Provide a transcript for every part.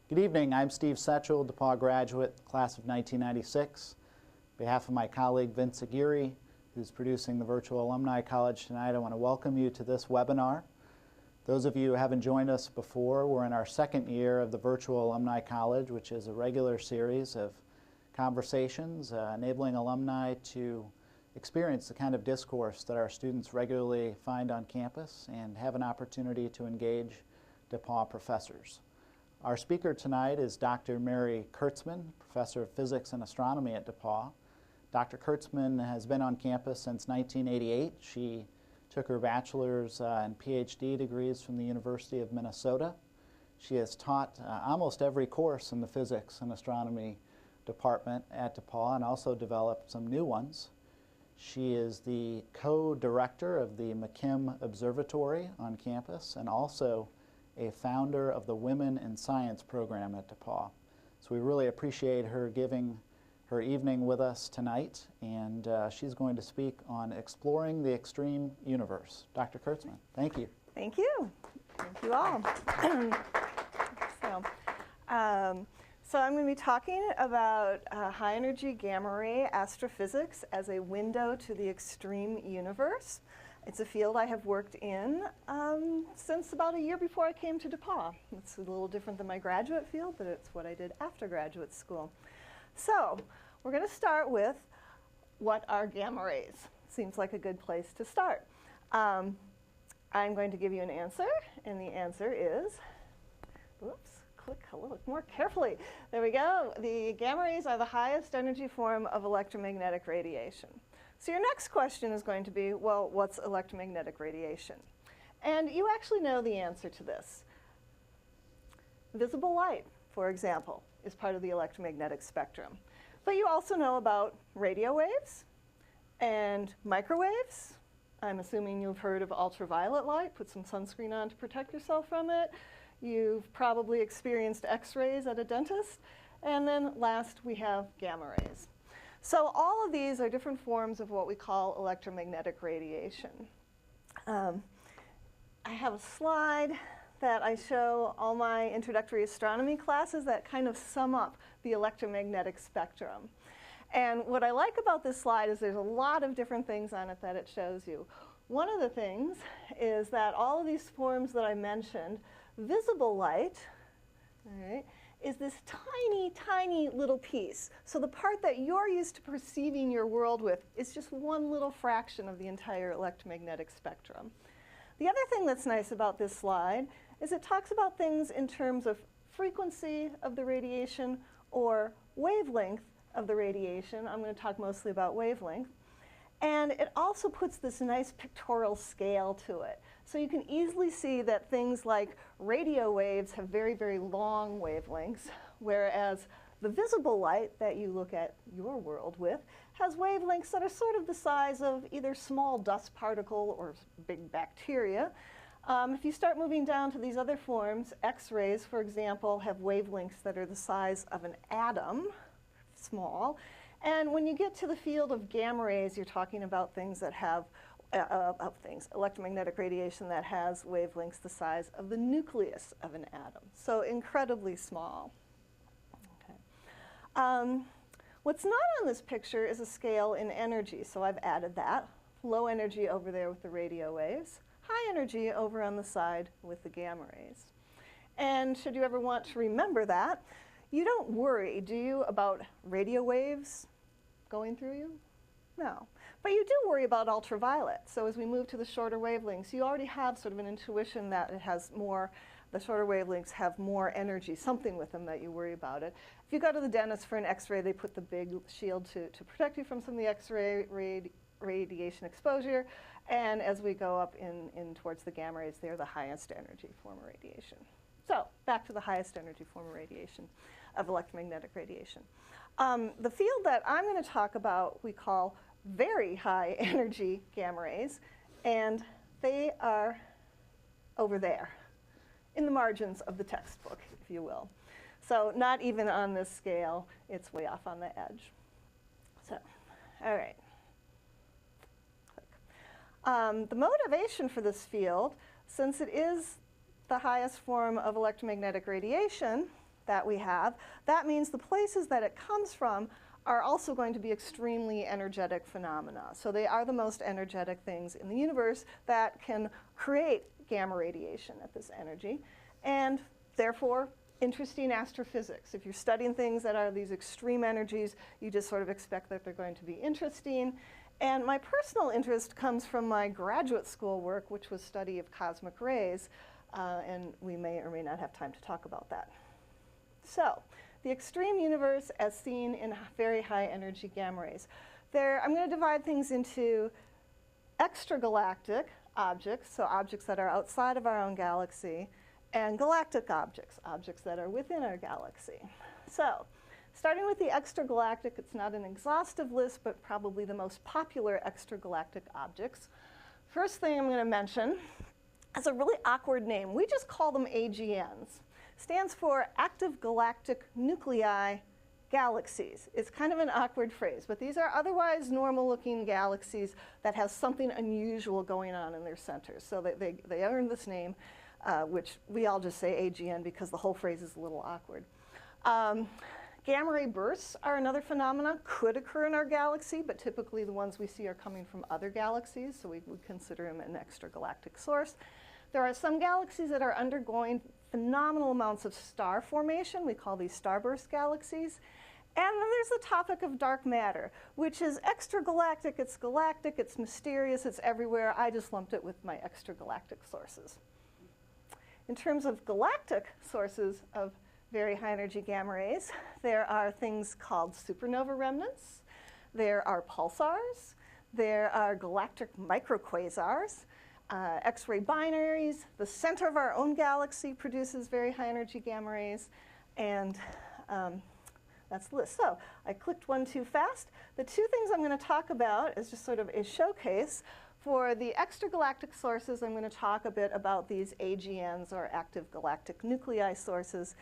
Good evening. I'm Steve Setchell, DePauw graduate, class of 1996. On behalf of my colleague Vince Aguirre, who's producing the Virtual Alumni College tonight, I want to welcome you to this webinar. Those of you who haven't joined us before, we're in our second year of the Virtual Alumni College, which is a regular series of conversations enabling alumni to experience the kind of discourse that our students regularly find on campus and have an opportunity to engage DePauw professors. Our speaker tonight is Dr. Mary Kertzman, Professor of Physics and Astronomy at DePauw. Dr. Kertzman has been on campus since 1988. She took her bachelor's and PhD degrees from the University of Minnesota. She has taught almost every course in the Physics and Astronomy department at DePauw and also developed some new ones. She is the co-director of the McKim Observatory on campus and also a founder of the Women in Science program at DePauw. So we really appreciate her giving her evening with us tonight, and she's going to speak on exploring the extreme universe. Dr. Kertzman, thank you. Thank you. Thank you all. So I'm going to be talking about high-energy gamma ray astrophysics as a window to the extreme universe. It's a field I have worked in since about a year before I came to DePauw. It's a little different than my graduate field, but it's what I did after graduate school. So we're going to start with what are gamma rays? Seems like a good place to start. I'm going to give you an answer, and the answer is, oops, click a little more carefully. There we go. The gamma rays are the highest energy form of electromagnetic radiation. So your next question is going to be, well, what's electromagnetic radiation? And you actually know the answer to this. Visible light, for example, is part of the electromagnetic spectrum. But you also know about radio waves and microwaves. I'm assuming you've heard of ultraviolet light. Put some sunscreen on to protect yourself from it. You've probably experienced X-rays at a dentist. And then last, we have gamma rays. So all of these are different forms of what we call electromagnetic radiation. I have a slide that I show all my introductory astronomy classes that kind of sum up the electromagnetic spectrum. And what I like about this slide is there's a lot of different things on it that it shows you. One of the things is that all of these forms that I mentioned, visible light, all right, is this tiny, tiny little piece. So the part that you're used to perceiving your world with is just one little fraction of the entire electromagnetic spectrum. The other thing that's nice about this slide is it talks about things in terms of frequency of the radiation or wavelength of the radiation. I'm going to talk mostly about wavelength. And it also puts this nice pictorial scale to it. So you can easily see that things like radio waves have very, very long wavelengths, whereas the visible light that you look at your world with has wavelengths that are sort of the size of either small dust particle or big bacteria. If you start moving down to these other forms, X-rays, for example, have wavelengths that are the size of an atom, small. And when you get to the field of gamma rays, you're talking about things that have electromagnetic radiation that has wavelengths the size of the nucleus of an atom. So incredibly small. Okay. What's not on this picture is a scale in energy, so I've added that. Low energy over there with the radio waves, high energy over on the side with the gamma rays. And should you ever want to remember that, you don't worry, do you, about radio waves going through you? No. But you do worry about ultraviolet. So as we move to the shorter wavelengths, you already have sort of an intuition that it has more, the shorter wavelengths have more energy, something with them that you worry about it. If you go to the dentist for an X-ray, they put the big shield to protect you from some of the X-ray radiation exposure. And as we go up in towards the gamma rays, they're the highest energy form of radiation. So back to the highest energy form of radiation, of electromagnetic radiation. The field that I'm going to talk about we call very high energy gamma rays, and they are over there in the margins of the textbook, if you will. So not even on this scale, it's way off on the edge. So, all right. The motivation for this field, since it is the highest form of electromagnetic radiation, that we have, that means the places that it comes from are also going to be extremely energetic phenomena. So they are the most energetic things in the universe that can create gamma radiation at this energy, and therefore interesting astrophysics. If you're studying things that are these extreme energies, you just sort of expect that they're going to be interesting. And my personal interest comes from my graduate school work, which was study of cosmic rays, and we may or may not have time to talk about that. So, the extreme universe as seen in very high energy gamma rays. I'm going to divide things into extragalactic objects, so objects that are outside of our own galaxy, and galactic objects, objects that are within our galaxy. So, starting with the extragalactic, it's not an exhaustive list, but probably the most popular extragalactic objects. First thing I'm going to mention is a really awkward name. We just call them AGNs. Stands for Active Galactic Nuclei Galaxies. It's kind of an awkward phrase, but these are otherwise normal-looking galaxies that have something unusual going on in their centers. So they earned this name, which we all just say AGN because the whole phrase is a little awkward. Gamma ray bursts are another phenomenon, could occur in our galaxy, but typically the ones we see are coming from other galaxies, so we would consider them an extragalactic source. There are some galaxies that are undergoing phenomenal amounts of star formation. We call these starburst galaxies. And then there's the topic of dark matter, which is extragalactic, it's mysterious, it's everywhere. I just lumped it with my extragalactic sources. In terms of galactic sources of very high energy gamma rays, there are things called supernova remnants, there are pulsars, there are galactic microquasars, X-ray binaries. The center of our own galaxy produces very high energy gamma rays, and that's the list. So I clicked one too fast. The two things I'm going to talk about is just sort of a showcase. For the extragalactic sources, I'm going to talk a bit about these AGNs, or active galactic nuclei sources,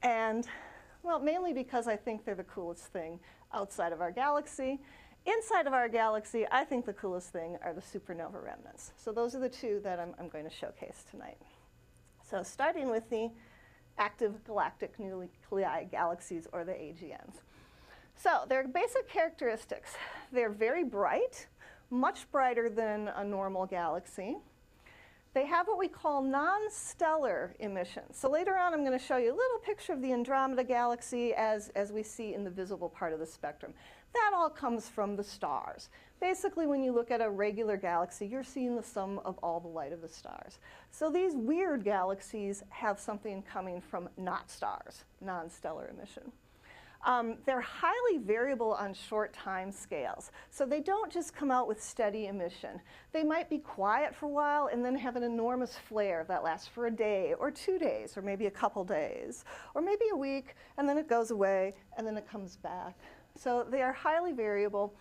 and, well, mainly because I think they're the coolest thing outside of our galaxy. Inside of our galaxy, I think the coolest thing are the supernova remnants. So those are the two that I'm going to showcase tonight. So starting with the active galactic nuclei galaxies, or the AGNs. So their basic characteristics: they're very bright, much brighter than a normal galaxy. They have what we call non-stellar emissions. So later on, I'm going to show you a little picture of the Andromeda galaxy as we see in the visible part of the spectrum. That all comes from the stars. Basically, when you look at a regular galaxy, you're seeing the sum of all the light of the stars. So these weird galaxies have something coming from not stars, non-stellar emission. They're highly variable on short time scales. So they don't just come out with steady emission. They might be quiet for a while and then have an enormous flare that lasts for a day or 2 days or maybe a couple days or maybe a week, and then it goes away and then it comes back. So they are highly variable.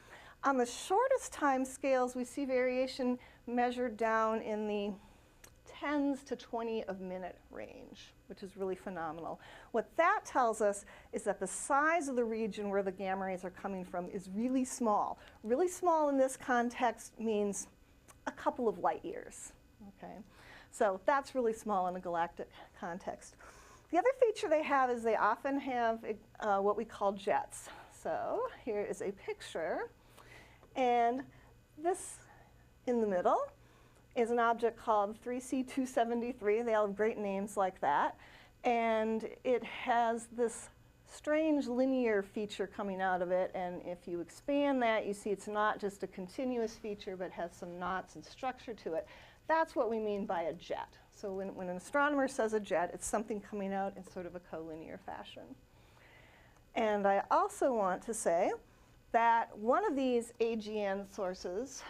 On the shortest time scales, we see variation measured down in the tens to 20 of minute range, which is really phenomenal. What that tells us is that the size of the region where the gamma rays are coming from is really small. Really small in this context means a couple of light years. Okay? So that's really small in a galactic context. The other feature they have is they often have what we call jets. So here is a picture, and this in the middle is an object called 3C273. They all have great names like that. And it has this strange linear feature coming out of it. And if you expand that, you see it's not just a continuous feature, but has some knots and structure to it. That's what we mean by a jet. So when an astronomer says a jet, it's something coming out in sort of a collinear fashion. And I also want to say that one of these AGN sources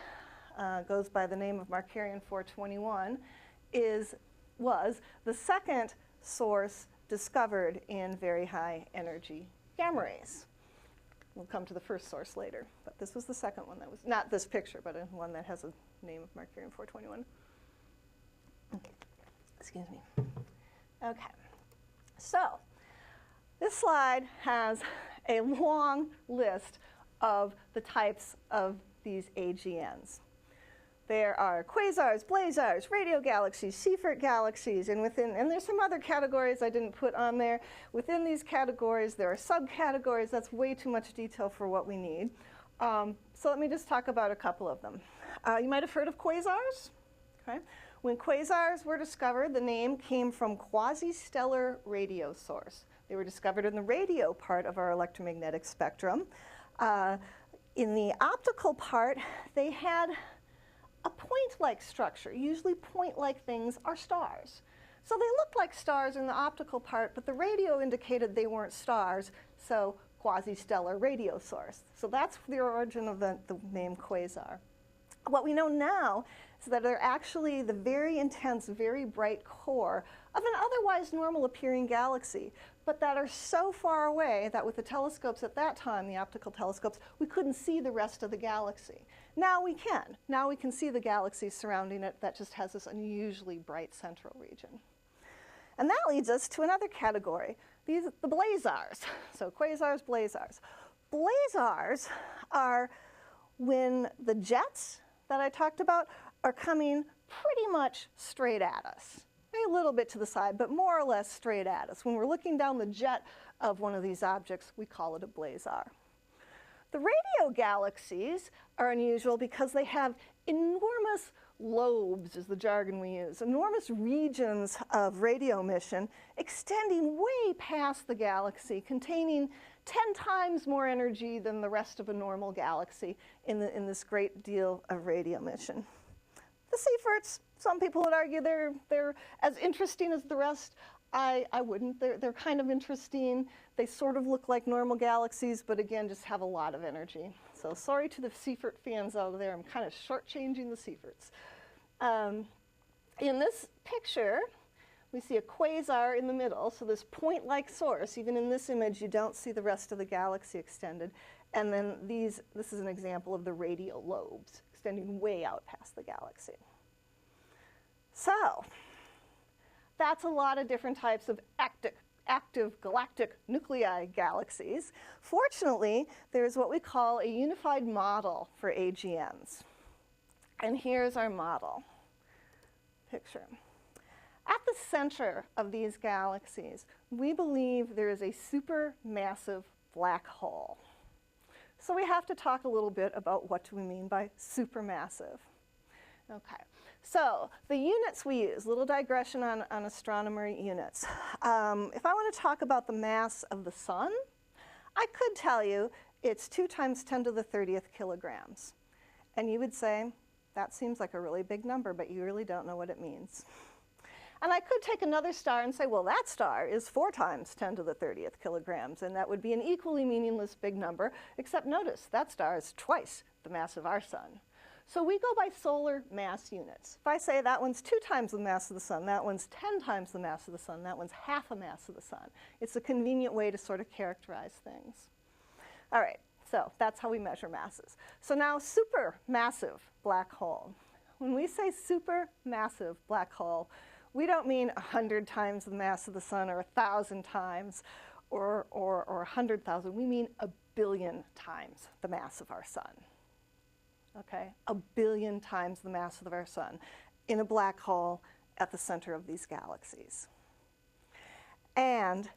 goes by the name of Markarian 421, was the second source discovered in very high energy gamma rays. We'll come to the first source later, but this was the second one that was, not this picture, but one that has a name of Markarian 421. Excuse me. Okay, so this slide has a long list of the types of these AGNs. There are quasars, blazars, radio galaxies, Seyfert galaxies, and there's some other categories I didn't put on there. Within these categories, there are subcategories. That's way too much detail for what we need. So let me just talk about a couple of them. You might have heard of quasars. Okay. When quasars were discovered, the name came from quasi-stellar radio source. They were discovered in the radio part of our electromagnetic spectrum. In the optical part, they had a point-like structure. Usually point-like things are stars. So they looked like stars in the optical part, but the radio indicated they weren't stars, so quasi-stellar radio source. So that's the origin of the name quasar. What we know now is that they're actually the very intense, very bright core of an otherwise normal appearing galaxy, but that are so far away that with the telescopes at that time, the optical telescopes, we couldn't see the rest of the galaxy. Now we can. Now we can see the galaxy surrounding it that just has this unusually bright central region. And that leads us to another category, the blazars. So quasars, blazars. Blazars are when the jets that I talked about are coming pretty much straight at us. A little bit to the side, but more or less straight at us. When we're looking down the jet of one of these objects, we call it a blazar. The radio galaxies are unusual because they have enormous lobes, is the jargon we use, enormous regions of radio emission extending way past the galaxy, containing 10 times more energy than the rest of a normal galaxy in this great deal of radio emission. The Seyferts, some people would argue they're as interesting as the rest. I wouldn't. They're kind of interesting. They sort of look like normal galaxies, but again, just have a lot of energy. So sorry to the Seyfert fans out there. I'm kind of shortchanging the Seyferts. In this picture, we see a quasar in the middle, so this point-like source. Even in this image, you don't see the rest of the galaxy extended. And then this is an example of the radial lobes extending way out past the galaxy. So that's a lot of different types of active galactic nuclei galaxies. Fortunately, there's what we call a unified model for AGNs. And here's our model picture. At the center of these galaxies, we believe there is a supermassive black hole. So we have to talk a little bit about what do we mean by supermassive. Okay, so the units we use, little digression on astronomy units. If I want to talk about the mass of the sun, I could tell you it's 2 × 10⁻30 kilograms. And you would say, that seems like a really big number, but you really don't know what it means. And I could take another star and say, well, that star is 4 × 10⁻30 kilograms, and that would be an equally meaningless big number, except notice, that star is twice the mass of our sun. So we go by solar mass units. If I say that one's 2 times the mass of the sun, that one's 10 times the mass of the sun, that one's half a mass of the sun. It's a convenient way to sort of characterize things. All right, so that's how we measure masses. So now supermassive black hole. When we say supermassive black hole, we don't mean 100 times the mass of the sun or 1,000 times or 100,000. We mean 1 billion times the mass of our sun. Okay, 1 billion times the mass of our sun in a black hole at the center of these galaxies. And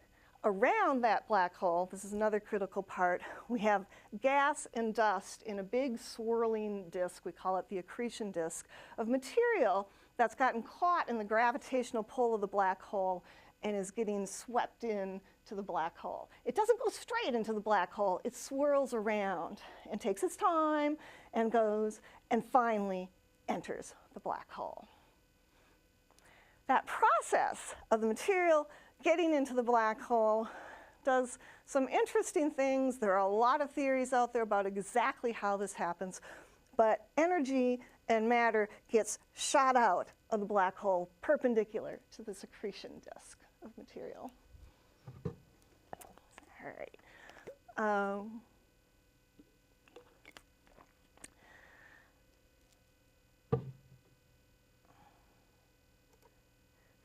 around that black hole, this is another critical part, we have gas and dust in a big swirling disk, we call it the accretion disk, of material that's gotten caught in the gravitational pull of the black hole and is getting swept in to the black hole. It doesn't go straight into the black hole, it swirls around and takes its time and goes and finally enters the black hole. That process of the material getting into the black hole does some interesting things. There are a lot of theories out there about exactly how this happens, but energy and matter gets shot out of the black hole perpendicular to this accretion disk of material. All right.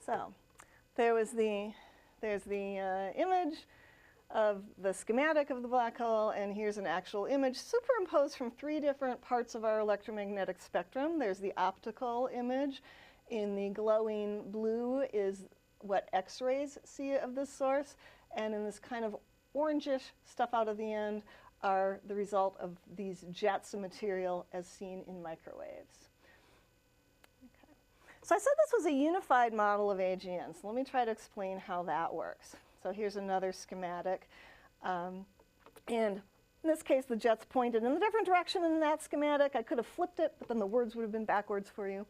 So there's the image of the schematic of the black hole, and here's an actual image superimposed from 3 different parts of our electromagnetic spectrum. There's the optical image. In the glowing blue is what X-rays see of this source, and in this kind of orangish stuff out of the end are the result of these jets of material as seen in microwaves. Okay. So I said this was a unified model of AGN, so let me try to explain how that works. So here's another schematic. And in this case, the jets pointed in a different direction in that schematic. I could have flipped it, but then the words would have been backwards for you.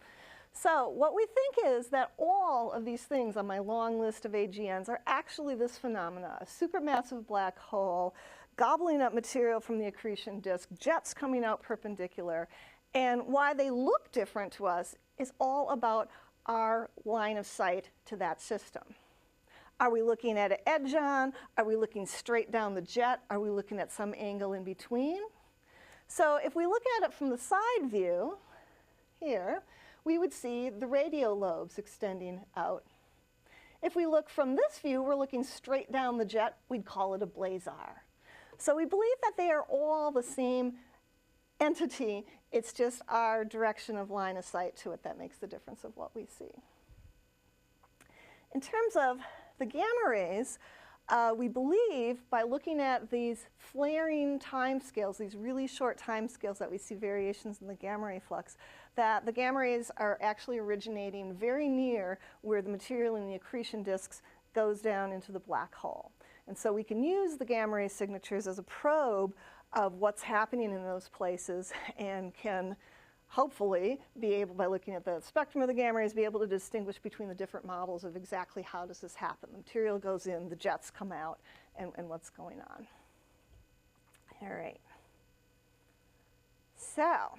So what we think is that all of these things on my long list of AGNs are actually this phenomena, a supermassive black hole gobbling up material from the accretion disk, jets coming out perpendicular. And why they look different to us is all about our line of sight to that system. Are we looking at an edge on? Are we looking straight down the jet? Are we looking at some angle in between? So if we look at it from the side view here, we would see the radial lobes extending out. If we look from this view, we're looking straight down the jet, we'd call it a blazar. So we believe that they are all the same entity, it's just our direction of line of sight to it that makes the difference of what we see. In terms of the gamma rays, we believe by looking at these flaring timescales, these really short timescales that we see variations in the gamma ray flux, that the gamma rays are actually originating very near where the material in the accretion disks goes down into the black hole. And so we can use the gamma ray signatures as a probe of what's happening in those places and can hopefully be able, by looking at the spectrum of the gamma rays, be able to distinguish between the different models of exactly how does this happen. The material goes in, the jets come out, and what's going on. All right. So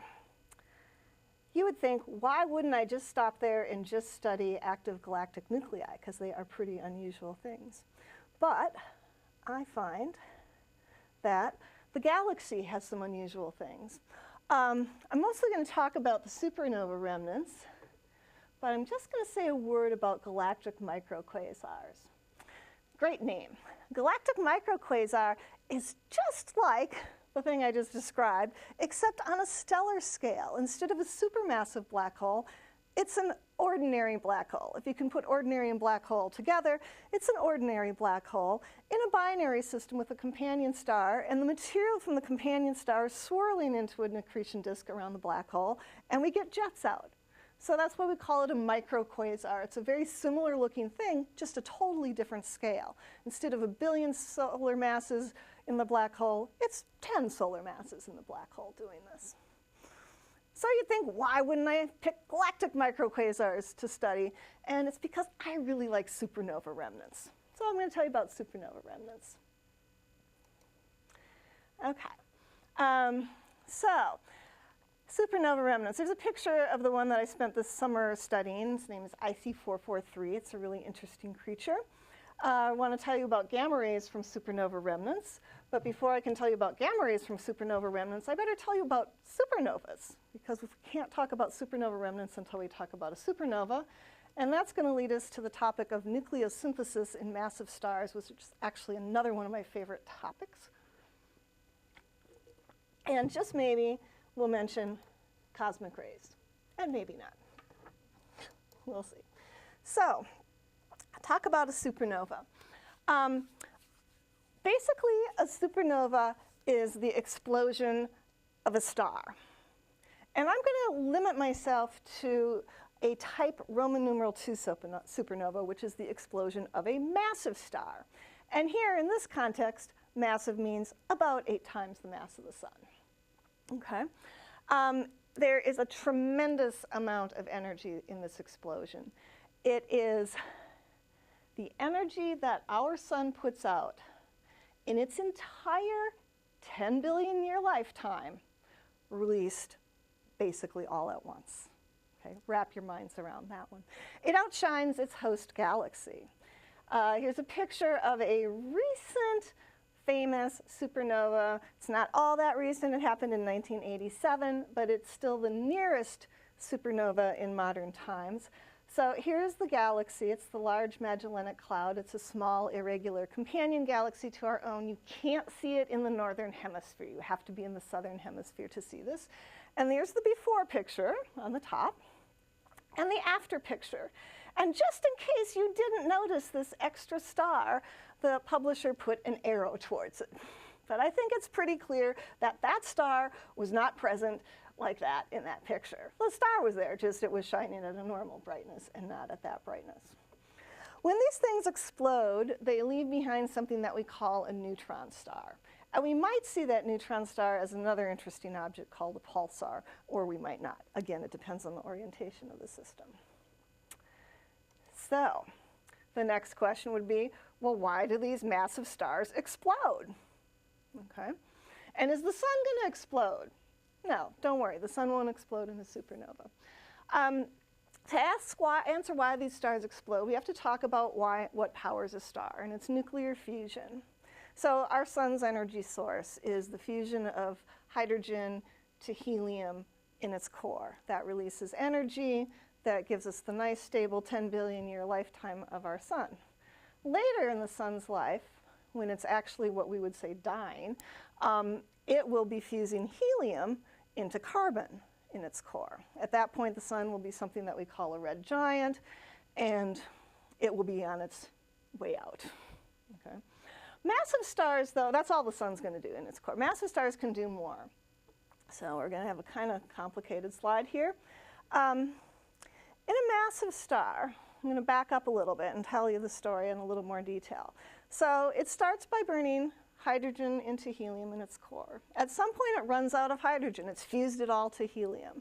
you would think, why wouldn't I just stop there and just study active galactic nuclei? Because they are pretty unusual things. But I find that the galaxy has some unusual things. I'm mostly going to talk about the supernova remnants, but I'm just going to say a word about galactic microquasars. Great name. Galactic microquasar is just like the thing I just described, except on a stellar scale. Instead of a supermassive black hole, it's an ordinary black hole. If you can put ordinary and black hole together, it's an ordinary black hole in a binary system with a companion star, and the material from the companion star is swirling into an accretion disk around the black hole, and we get jets out. So that's why we call it a microquasar. It's a very similar looking thing, just a totally different scale. Instead of 1 billion solar masses in the black hole, it's 10 solar masses in the black hole doing this. So you'd think, why wouldn't I pick galactic microquasars to study? And it's because I really like supernova remnants. So I'm going to tell you about supernova remnants. Okay. So supernova remnants. There's a picture of the one that I spent this summer studying. Its name is IC443. It's a really interesting creature. I want to tell you about gamma rays from supernova remnants. But before I can tell you about gamma rays from supernova remnants, I better tell you about supernovas, because we can't talk about supernova remnants until we talk about a supernova. And that's going to lead us to the topic of nucleosynthesis in massive stars, which is actually another one of my favorite topics. And just maybe we'll mention cosmic rays, and maybe not. We'll see. So, talk about a supernova. Basically, a supernova is the explosion of a star. And I'm going to limit myself to a type Roman numeral 2 supernova, which is the explosion of a massive star. And here, in this context, massive means about 8 times the mass of the sun. Okay? There is a tremendous amount of energy in this explosion. It is the energy that our sun puts out in its entire 10 billion year lifetime, released basically all at once. Okay, wrap your minds around that one. It outshines its host galaxy. Here's a picture of a recent famous supernova. It's not all that recent. It happened in 1987, but it's still the nearest supernova in modern times. So here's the galaxy. It's the Large Magellanic Cloud. It's a small, irregular companion galaxy to our own. You can't see it in the northern hemisphere. You have to be in the southern hemisphere to see this. And there's the before picture on the top and the after picture. And just in case you didn't notice this extra star, the publisher put an arrow towards it. But I think it's pretty clear that that star was not present like that in that picture. The star was there, just it was shining at a normal brightness and not at that brightness. When these things explode, they leave behind something that we call a neutron star. And we might see that neutron star as another interesting object called a pulsar, or we might not. Again, it depends on the orientation of the system. So the next question would be, well, why do these massive stars explode? Okay. And is the sun going to explode? No, don't worry. The sun won't explode in a supernova. To answer why these stars explode, we have to talk about what powers a star, and it's nuclear fusion. So our sun's energy source is the fusion of hydrogen to helium in its core. That releases energy that gives us the nice, stable 10 billion year lifetime of our sun. Later in the sun's life, when it's actually what we would say dying, it will be fusing helium into carbon in its core. At that point, the sun will be something that we call a red giant, and it will be on its way out. Okay. Massive stars, though, that's all the sun's going to do in its core. Massive stars can do more. So we're going to have a kind of complicated slide here. In a massive star, I'm going to back up a little bit and tell you the story in a little more detail. So it starts by burning hydrogen into helium in its core. At some point, it runs out of hydrogen. It's fused it all to helium.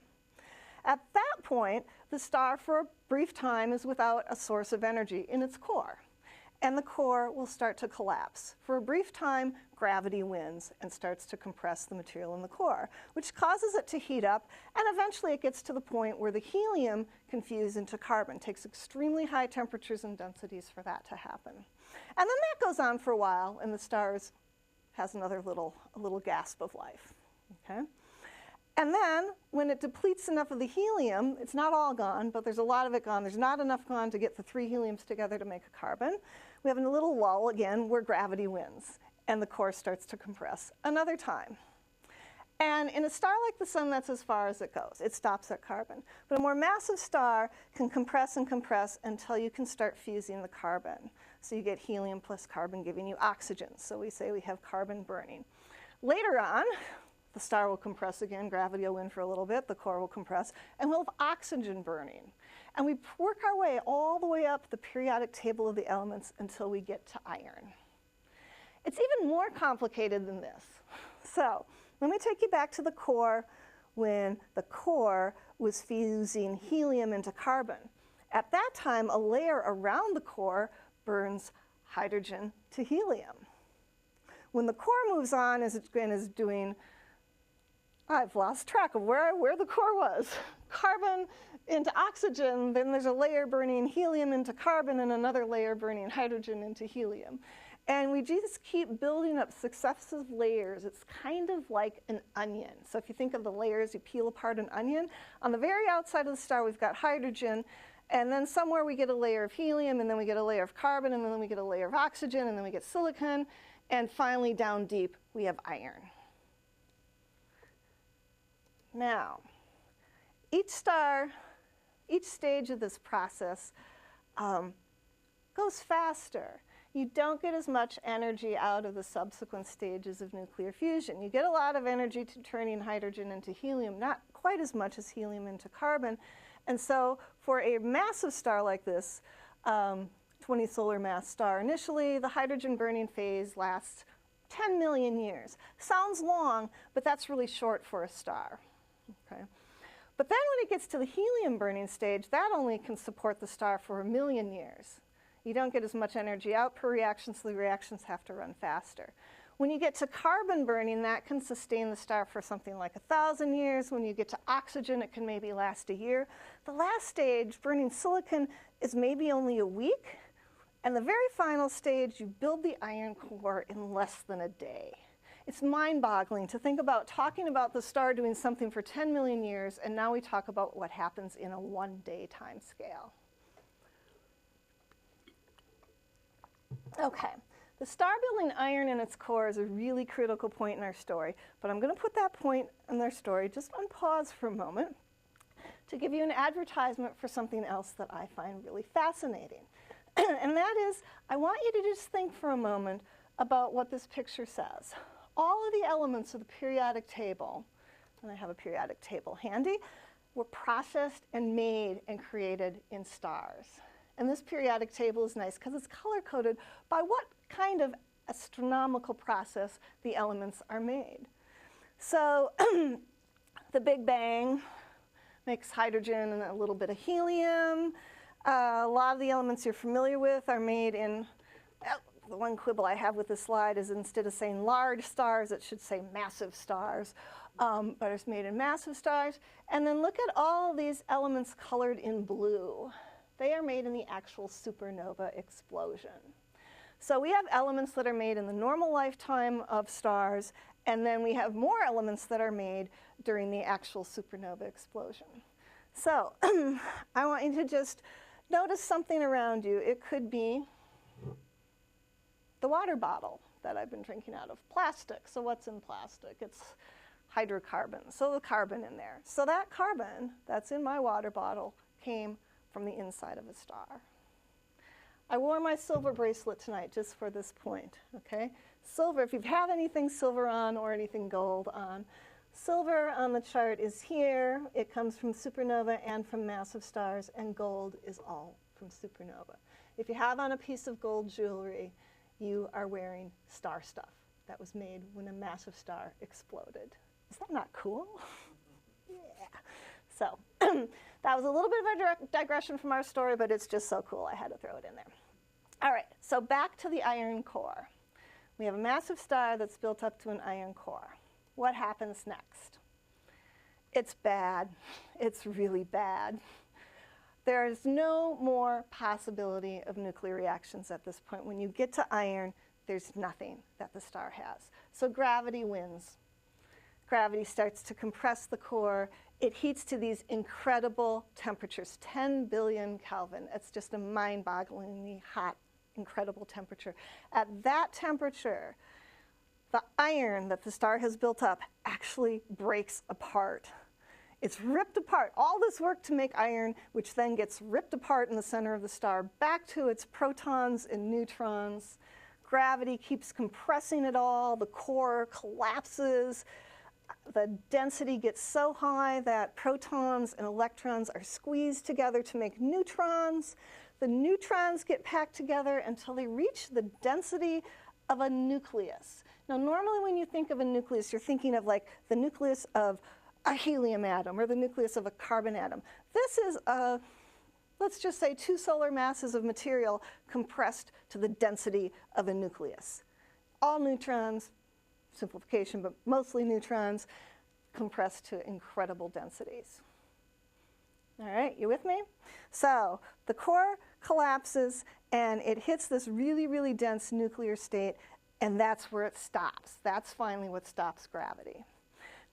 At that point, the star, for a brief time, is without a source of energy in its core. And the core will start to collapse. For a brief time, gravity wins and starts to compress the material in the core, which causes it to heat up, and eventually it gets to the point where the helium can fuse into carbon. It takes extremely high temperatures and densities for that to happen. And then that goes on for a while, and the star has another little gasp of life. Okay? And then, when it depletes enough of the helium, it's not all gone, but there's a lot of it gone. There's not enough gone to get the 3 heliums together to make a carbon. We have a little lull again where gravity wins, and the core starts to compress another time. And in a star like the sun, that's as far as it goes. It stops at carbon. But a more massive star can compress and compress until you can start fusing the carbon. So you get helium plus carbon giving you oxygen. So we say we have carbon burning. Later on, the star will compress again, gravity will win for a little bit, the core will compress, and we'll have oxygen burning. And we work our way all the way up the periodic table of the elements until we get to iron. It's even more complicated than this. So let me take you back to the core when the core was fusing helium into carbon. At that time, a layer around the core burns hydrogen to helium. When the core moves on, as it is doing, I've lost track of where the core was. Carbon into oxygen, then there's a layer burning helium into carbon and another layer burning hydrogen into helium. And we just keep building up successive layers. It's kind of like an onion. So if you think of the layers, you peel apart an onion. On the very outside of the star, we've got hydrogen. And then somewhere we get a layer of helium, and then we get a layer of carbon, and then we get a layer of oxygen, and then we get silicon. And finally, down deep, we have iron. Now, each stage of this process goes faster. You don't get as much energy out of the subsequent stages of nuclear fusion. You get a lot of energy to turning hydrogen into helium, not quite as much as helium into carbon. And so for a massive star like this, 20 solar mass star, initially the hydrogen burning phase lasts 10 million years. Sounds long, but that's really short for a star. Okay? But then when it gets to the helium burning stage, that only can support the star for 1 million years. You don't get as much energy out per reaction, so the reactions have to run faster. When you get to carbon burning, that can sustain the star for something like 1,000 years. When you get to oxygen, it can maybe last a year. The last stage, burning silicon, is maybe only a week. And the very final stage, you build the iron core in less than a day. It's mind-boggling to think about talking about the star doing something for 10 million years, and now we talk about what happens in a one-day time scale. Okay, the star building iron in its core is a really critical point in our story, but I'm going to put that point in our story just on pause for a moment to give you an advertisement for something else that I find really fascinating. And that is, I want you to just think for a moment about what this picture says. All of the elements of the periodic table, and I have a periodic table handy, were processed and made and created in stars. And this periodic table is nice because it's color-coded by what kind of astronomical process the elements are made. So the Big Bang makes hydrogen and a little bit of helium. A lot of the elements you're familiar with are made in, the one quibble I have with this slide is instead of saying large stars, it should say massive stars. But it's made in massive stars. And then look at all these elements colored in blue. They are made in the actual supernova explosion. So we have elements that are made in the normal lifetime of stars, and then we have more elements that are made during the actual supernova explosion. So I want you to just notice something around you. It could be the water bottle that I've been drinking out of. Plastic. So what's in plastic? It's hydrocarbons. So the carbon in there. So that carbon that's in my water bottle came from the inside of a star. I wore my silver bracelet tonight just for this point, okay? Silver, if you have anything silver on or anything gold on, silver on the chart is here. It comes from supernova and from massive stars, and gold is all from supernova. If you have on a piece of gold jewelry, you are wearing star stuff that was made when a massive star exploded. Is that not cool? Yeah. So that was a little bit of a digression from our story, but it's just so cool I had to throw it in there. All right, so back to the iron core. We have a massive star that's built up to an iron core. What happens next? It's bad. It's really bad. There is no more possibility of nuclear reactions at this point. When you get to iron, there's nothing that the star has. So gravity wins. Gravity starts to compress the core. It heats to these incredible temperatures, 10 billion Kelvin. It's just a mind-bogglingly hot, incredible temperature. At that temperature, the iron that the star has built up actually breaks apart. It's ripped apart. All this work to make iron, which then gets ripped apart in the center of the star, back to its protons and neutrons. Gravity keeps compressing it all. The core collapses. The density gets so high that protons and electrons are squeezed together to make neutrons. The neutrons get packed together until they reach the density of a nucleus. Now, normally when you think of a nucleus, you're thinking of like the nucleus of a helium atom or the nucleus of a carbon atom. This is let's just say 2 solar masses of material compressed to the density of a nucleus. All neutrons, simplification, but mostly neutrons, compressed to incredible densities. All right, you with me? So the core collapses and it hits this really, really dense nuclear state, and that's where it stops. That's finally what stops gravity.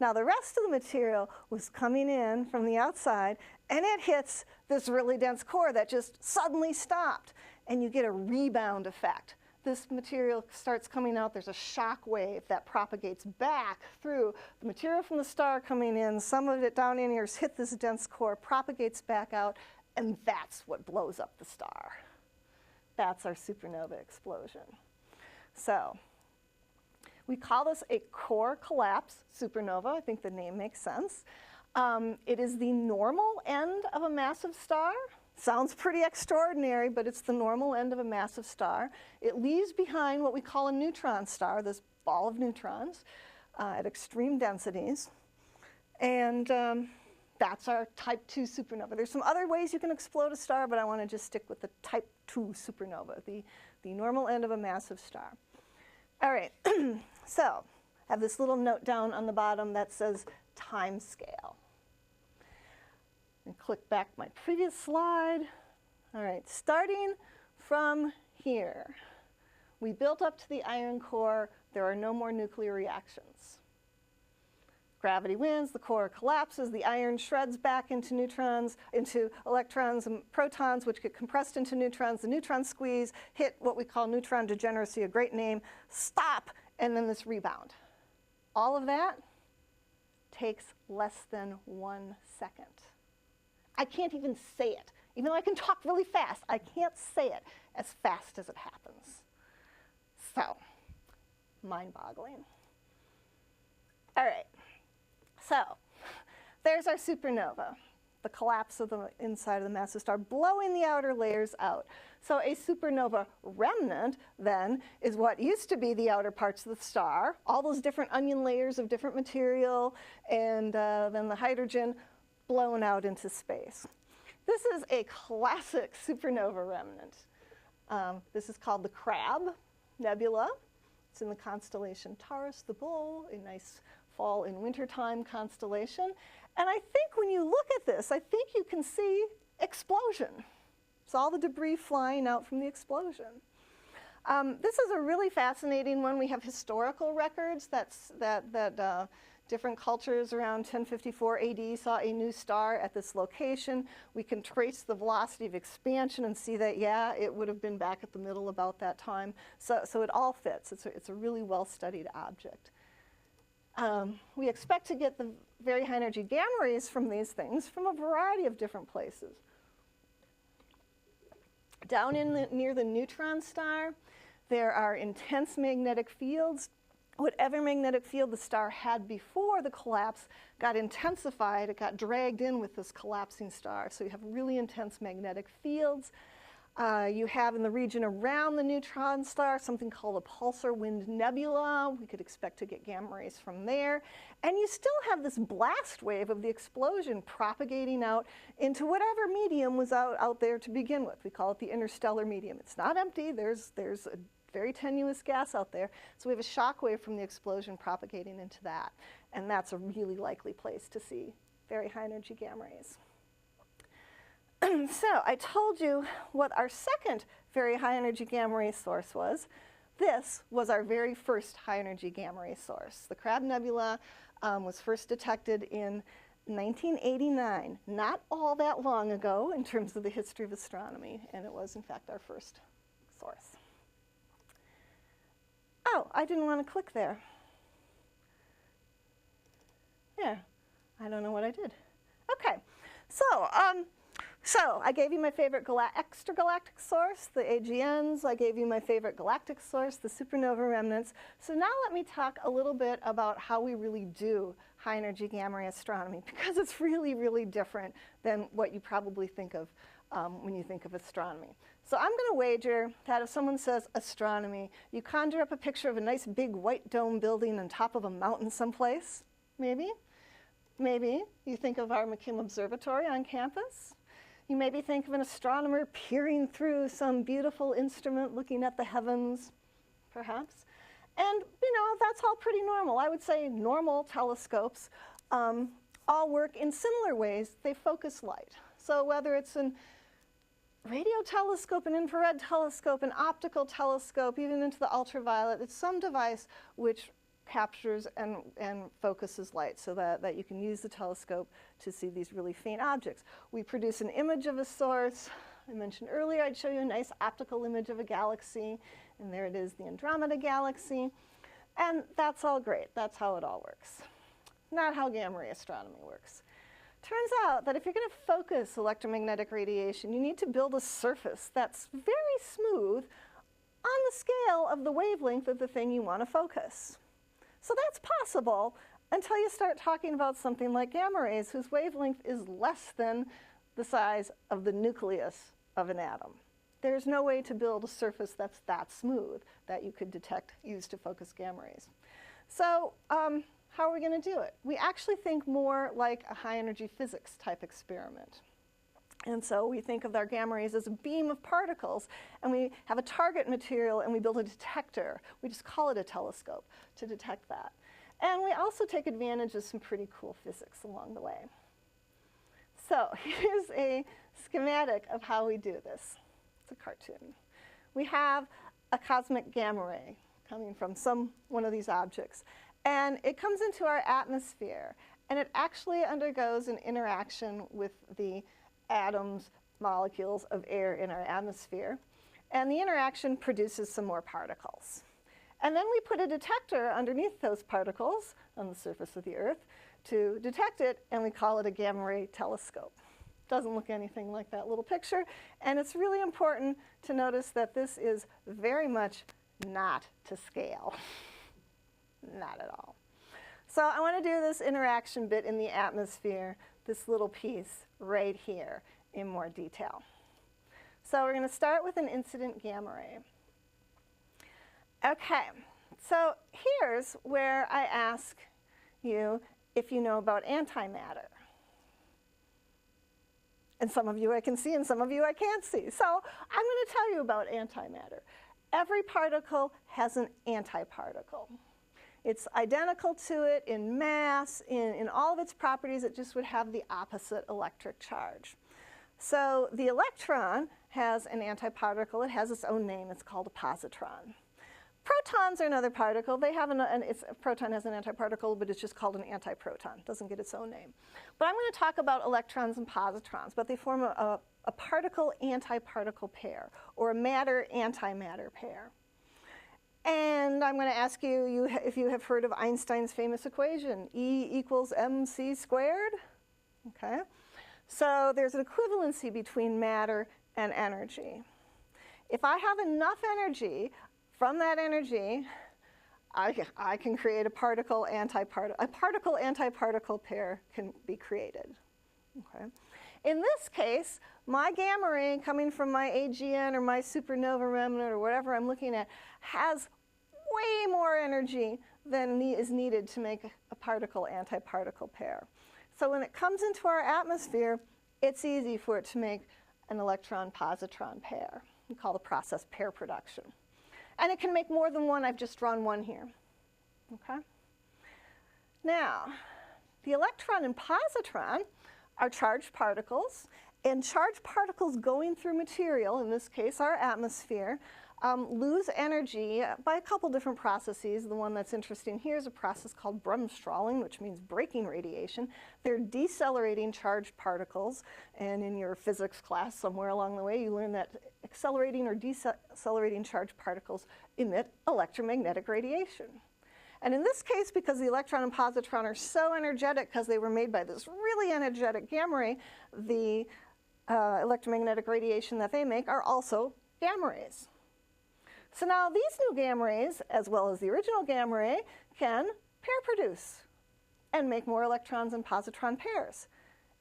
Now the rest of the material was coming in from the outside, and it hits this really dense core that just suddenly stopped, and you get a rebound effect. This material starts coming out, there's a shock wave that propagates back through the material from the star coming in, some of it down in here hit this dense core, propagates back out, and that's what blows up the star. That's our supernova explosion. So we call this a core collapse supernova. I think the name makes sense. It is the normal end of a massive star. Sounds pretty extraordinary, but it's the normal end of a massive star. It leaves behind what we call a neutron star, this ball of neutrons at extreme densities. And that's our type 2 supernova. There's some other ways you can explode a star, but I want to just stick with the type 2 supernova, the normal end of a massive star. All right, so I have this little note down on the bottom that says time scale. And click back my previous slide. All right, starting from here, we built up to the iron core. There are no more nuclear reactions. Gravity wins, the core collapses, the iron shreds back into neutrons, into electrons and protons, which get compressed into neutrons. The neutrons squeeze, hit what we call neutron degeneracy, a great name, stop, and then this rebound. All of that takes less than 1 second. I can't even say it. Even though I can talk really fast, I can't say it as fast as it happens. So, mind-boggling. All right. So, there's our supernova, the collapse of the inside of the massive star, blowing the outer layers out. So a supernova remnant, then, is what used to be the outer parts of the star, all those different onion layers of different material, and then the hydrogen blown out into space. This is a classic supernova remnant. This is called the Crab Nebula. It's in the constellation Taurus, the Bull, a nice fall and wintertime constellation. And I think when you look at this, I think you can see explosion. It's all the debris flying out from the explosion. This is a really fascinating one. We have historical records that different cultures around 1054 AD saw a new star at this location. We can trace the velocity of expansion and see that, yeah, it would have been back at the middle about that time. So it all fits. It's a really well-studied object. We expect to get the very high energy gamma rays from these things from a variety of different places. Down near the neutron star, there are intense magnetic fields. Whatever magnetic field the star had before the collapse got intensified. It got dragged in with this collapsing star. So you have really intense magnetic fields. You have in the region around the neutron star something called a pulsar wind nebula. We could expect to get gamma rays from there. And you still have this blast wave of the explosion propagating out into whatever medium was out there to begin with. We call it the interstellar medium. It's not empty. There's a very tenuous gas out there. So we have a shock wave from the explosion propagating into that. And that's a really likely place to see very high energy gamma rays. So I told you what our second very high energy gamma ray source was. This was our very first high energy gamma ray source. The Crab Nebula was first detected in 1989, not all that long ago in terms of the history of astronomy, and it was in fact our first source. Oh, I didn't want to click there. Yeah, I don't know what I did. Okay, so I gave you my favorite extragalactic source, the AGNs. I gave you my favorite galactic source, the supernova remnants. So now let me talk a little bit about how we really do high energy gamma ray astronomy, because it's really, really different than what you probably think of when you think of astronomy. So I'm going to wager that if someone says astronomy, you conjure up a picture of a nice big white dome building on top of a mountain someplace, maybe. Maybe you think of our McKim Observatory on campus. You maybe think of an astronomer peering through some beautiful instrument looking at the heavens, perhaps. And, that's all pretty normal. I would say normal telescopes all work in similar ways. They focus light. So whether it's an radio telescope, an infrared telescope, an optical telescope, even into the ultraviolet, it's some device which captures and focuses light so that you can use the telescope to see these really faint objects. We produce an image of a source. I mentioned earlier I'd show you a nice optical image of a galaxy, and there it is, the Andromeda galaxy. And that's all great. That's how it all works. Not how gamma ray astronomy works. Turns out that if you're going to focus electromagnetic radiation, you need to build a surface that's very smooth on the scale of the wavelength of the thing you want to focus. So that's possible until you start talking about something like gamma rays, whose wavelength is less than the size of the nucleus of an atom. There's no way to build a surface that's that smooth that you could use to focus gamma rays. So how are we going to do it? We actually think more like a high energy physics type experiment. And so we think of our gamma rays as a beam of particles, and we have a target material, and we build a detector. We just call it a telescope to detect that. And we also take advantage of some pretty cool physics along the way. So here's a schematic of how we do this. It's a cartoon. We have a cosmic gamma ray coming from one of these objects. And it comes into our atmosphere, and it actually undergoes an interaction with the atoms, molecules of air in our atmosphere. And the interaction produces some more particles. And then we put a detector underneath those particles on the surface of the Earth to detect it, and we call it a gamma ray telescope. Doesn't look anything like that little picture, and it's really important to notice that this is very much not to scale. Not at all. So I want to do this interaction bit in the atmosphere, this little piece right here, in more detail. So we're going to start with an incident gamma ray. Okay, so here's where I ask you if you know about antimatter. And some of you I can see, and some of you I can't see. So I'm going to tell you about antimatter. Every particle has an antiparticle. It's identical to it in mass, in all of its properties. It just would have the opposite electric charge. So the electron has an antiparticle. It has its own name. It's called a positron. Protons are another particle. They have a proton has an antiparticle, but it's just called an antiproton. It doesn't get its own name. But I'm going to talk about electrons and positrons, but they form a particle-antiparticle pair, or a matter-antimatter pair. And I'm going to ask you if you have heard of Einstein's famous equation, E equals mc squared. Okay. So there's an equivalency between matter and energy. If I have enough energy, from that energy, I can create a particle-antiparticle pair can be created. Okay. In this case, my gamma ray coming from my AGN or my supernova remnant or whatever I'm looking at has way more energy than is needed to make a particle-antiparticle pair. So when it comes into our atmosphere, it's easy for it to make an electron-positron pair. We call the process pair production. And it can make more than one. I've just drawn one here. Okay? Now, the electron and positron are charged particles, and charged particles going through material, in this case our atmosphere, lose energy by a couple different processes. The one that's interesting here is a process called Bremsstrahling, which means breaking radiation. They're decelerating charged particles, and in your physics class somewhere along the way you learn that accelerating or decelerating charged particles emit electromagnetic radiation. And in this case, because the electron and positron are so energetic because they were made by this really energetic gamma ray, the electromagnetic radiation that they make are also gamma rays. So now these new gamma rays, as well as the original gamma ray, can pair produce and make more electrons and positron pairs.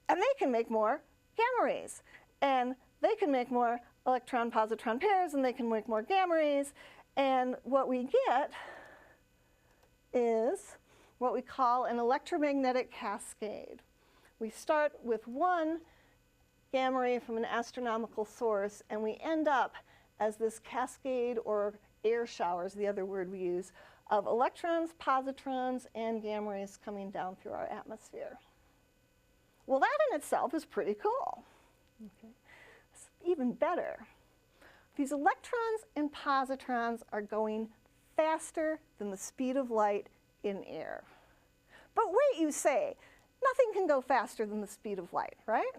And they can make more gamma rays. And they can make more electron-positron pairs, and they can make more gamma rays. And what we get is what we call an electromagnetic cascade. We start with one gamma ray from an astronomical source, and we end up as this cascade, or air showers, the other word we use, of electrons, positrons, and gamma rays coming down through our atmosphere. Well, that in itself is pretty cool. Okay. It's even better. These electrons and positrons are going faster than the speed of light in air. But wait, you say, nothing can go faster than the speed of light, right?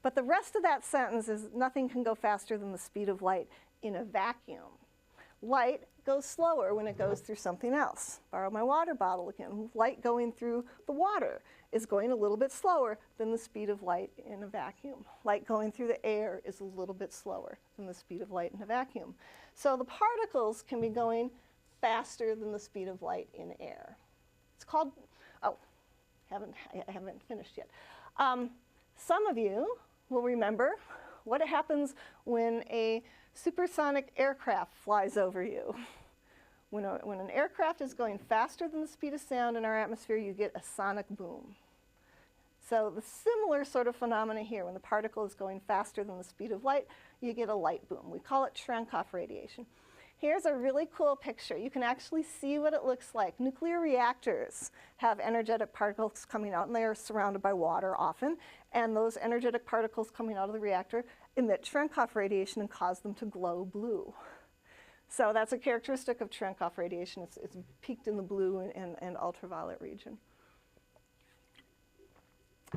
But the rest of that sentence is nothing can go faster than the speed of light in a vacuum. Light goes slower when it goes through something else. Borrow my water bottle again. Light going through the water is going a little bit slower than the speed of light in a vacuum. Light going through the air is a little bit slower than the speed of light in a vacuum. So the particles can be going faster than the speed of light in air. It's called, oh, I haven't finished yet. Some of you will remember what happens when a supersonic aircraft flies over you. When an aircraft is going faster than the speed of sound in our atmosphere, you get a sonic boom. So the similar sort of phenomena here. When the particle is going faster than the speed of light, you get a light boom. We call it Cherenkov radiation. Here's a really cool picture. You can actually see what it looks like. Nuclear reactors have energetic particles coming out, and they are surrounded by water often. And those energetic particles coming out of the reactor emit Cherenkov radiation and cause them to glow blue. So that's a characteristic of Cherenkov radiation. It's peaked in the blue and ultraviolet region.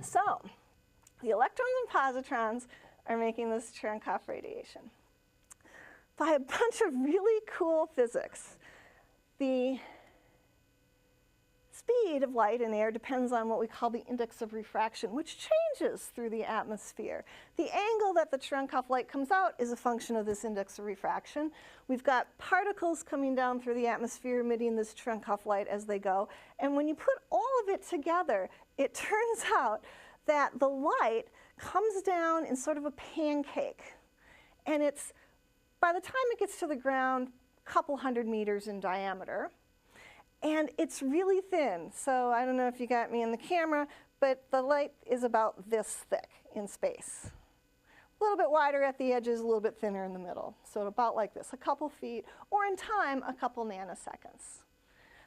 So the electrons and positrons are making this Cherenkov radiation by a bunch of really cool physics. The speed of light in air depends on what we call the index of refraction, which changes through the atmosphere. The angle that the Cherenkov light comes out is a function of this index of refraction. We've got particles coming down through the atmosphere emitting this Cherenkov light as they go. And when you put all of it together, it turns out that the light comes down in sort of a pancake. And it's, by the time it gets to the ground, a couple hundred meters in diameter. And it's really thin. So I don't know if you got me in the camera, but the light is about this thick in space. A little bit wider at the edges, a little bit thinner in the middle. So about like this, a couple feet, or in time, a couple nanoseconds.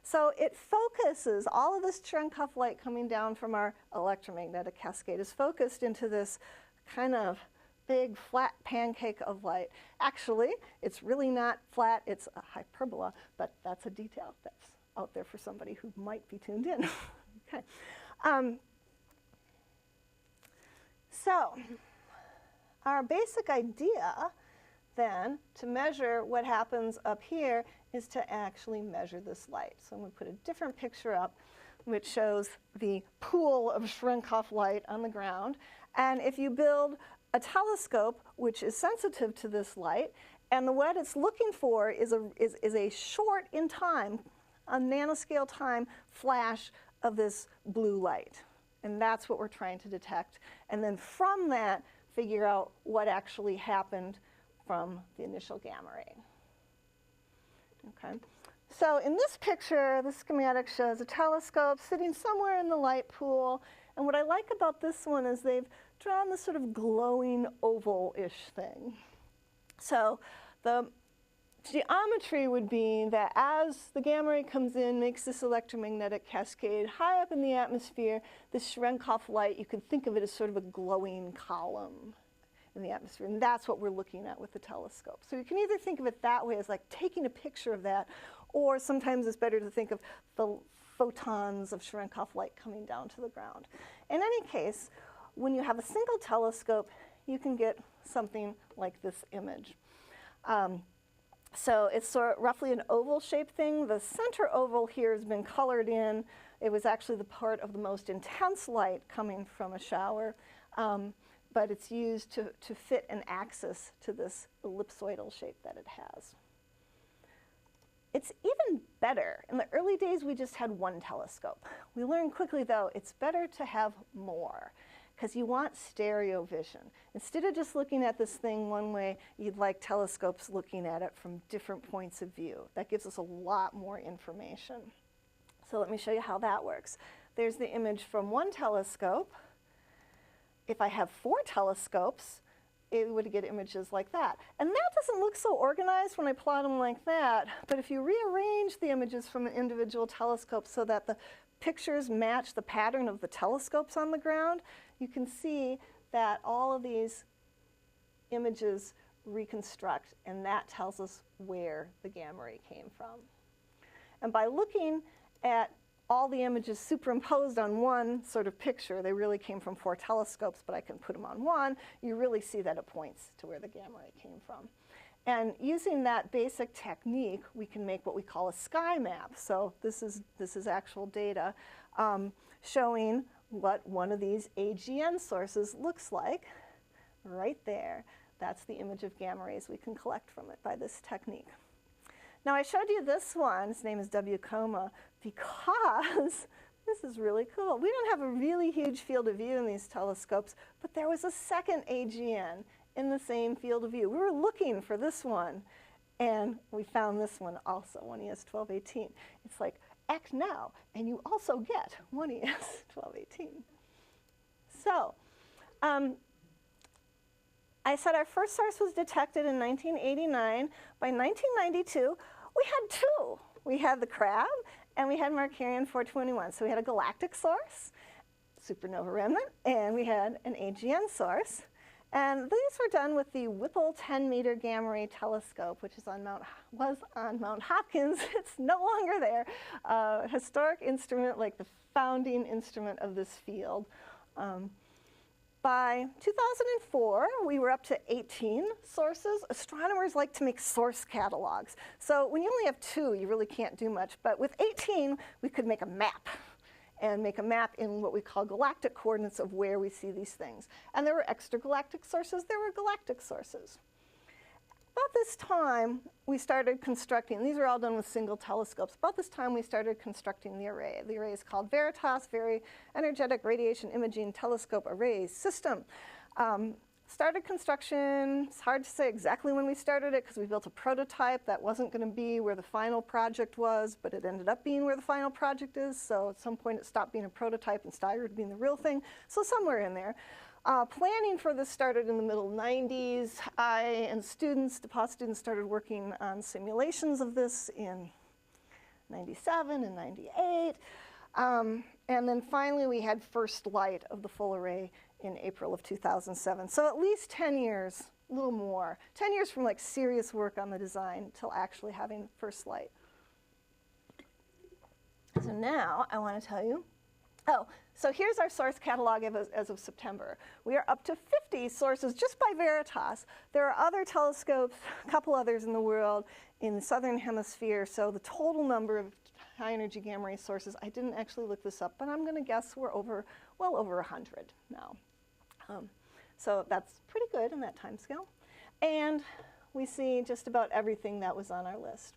So it focuses, all of this Cherenkov light coming down from our electromagnetic cascade is focused into this kind of big flat pancake of light. Actually, it's really not flat, it's a hyperbola, but that's a detail that's out there for somebody who might be tuned in. Okay. So our basic idea then to measure what happens up here is to actually measure this light. So I'm going to put a different picture up which shows the pool of Cherenkov light on the ground. And if you build a telescope which is sensitive to this light, and what it's looking for is a short in time, a nanoscale time flash of this blue light. And that's what we're trying to detect. And then from that, figure out what actually happened from the initial gamma ray. Okay. So in this picture, the schematic shows a telescope sitting somewhere in the light pool. And what I like about this one is they've drawn this sort of glowing oval-ish thing. So the geometry would be that as the gamma ray comes in, makes this electromagnetic cascade high up in the atmosphere, this Cherenkov light, you can think of it as sort of a glowing column in the atmosphere. And that's what we're looking at with the telescope. So you can either think of it that way as like taking a picture of that, or sometimes it's better to think of the photons of Cherenkov light coming down to the ground. In any case, when you have a single telescope, you can get something like this image. So it's sort of roughly an oval-shaped thing. The center oval here has been colored in. It was actually the part of the most intense light coming from a shower, but it's used to fit an axis to this ellipsoidal shape that it has. It's even better. In the early days, we just had one telescope. We learned quickly, though, it's better to have more, because you want stereo vision. Instead of just looking at this thing one way, you'd like telescopes looking at it from different points of view. That gives us a lot more information. So let me show you how that works. There's the image from one telescope. If I have 4 telescopes, it would get images like that. And that doesn't look so organized when I plot them like that, but if you rearrange the images from an individual telescope so that the pictures match the pattern of the telescopes on the ground, you can see that all of these images reconstruct, and that tells us where the gamma ray came from. And by looking at all the images superimposed on one sort of picture, they really came from 4 telescopes, but I can put them on one, you really see that it points to where the gamma ray came from. And using that basic technique, we can make what we call a sky map. So this is actual data showing what one of these AGN sources looks like right there. That's the image of gamma rays we can collect from it by this technique. Now I showed you this one, his name is W. Coma, because this is really cool. We don't have a really huge field of view in these telescopes, but there was a second AGN in the same field of view. We were looking for this one, and we found this one also, 1ES1218. It's like, act now, and you also get 1ES1218. So, I said our first source was detected in 1989. By 1992, we had 2. We had the Crab, and we had Markarian 421. So we had a galactic source, supernova remnant, and we had an AGN source. And these were done with the Whipple 10-meter gamma ray telescope, which is was on Mount Hopkins. It's no longer there. Historic instrument, like the founding instrument of this field. By 2004, we were up to 18 sources. Astronomers like to make source catalogs. So when you only have 2, you really can't do much. But with 18, we could make a map, and make a map in what we call galactic coordinates of where we see these things. And there were extragalactic sources, there were galactic sources. About this time, we started constructing, these are all done with single telescopes. About this time, we started constructing the array. The array is called VERITAS, Very Energetic Radiation Imaging Telescope Array System. Started construction, it's hard to say exactly when we started it because we built a prototype that wasn't going to be where the final project was, but it ended up being where the final project is. So at some point it stopped being a prototype and started being the real thing. So somewhere in there. Planning for this started in the middle 90s. I and students, DePauw students, started working on simulations of this in 97 and 98. And then finally we had first light of the full array in April of 2007. So at least 10 years, a little more. 10 years from like serious work on the design till actually having first light. So now I want to tell you, so here's our source catalog as of September. We are up to 50 sources just by VERITAS. There are other telescopes, a couple others in the world in the southern hemisphere. So the total number of high energy gamma ray sources, I didn't actually look this up, but I'm going to guess we're well over 100 now. So that's pretty good in that time scale. And we see just about everything that was on our list.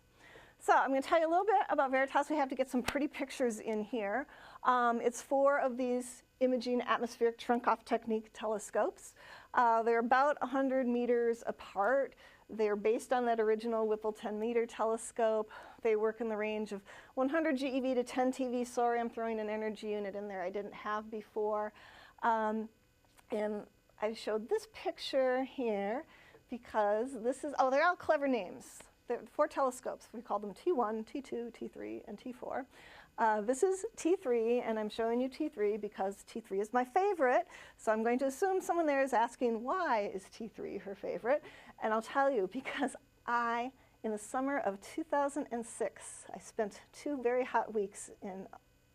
So I'm going to tell you a little bit about VERITAS. We have to get some pretty pictures in here. It's 4 of these imaging atmospheric trunk-off technique telescopes. They're about 100 meters apart. They're based on that original Whipple 10-meter telescope. They work in the range of 100 GeV to 10 TeV. Sorry, I'm throwing an energy unit in there I didn't have before. And I showed this picture here because this is, they're all clever names. They're 4 telescopes. We call them T1, T2, T3, and T4. This is T3, and I'm showing you T3 because T3 is my favorite. So I'm going to assume someone there is asking, why is T3 her favorite? And I'll tell you, because in the summer of 2006, I spent 2 very hot weeks in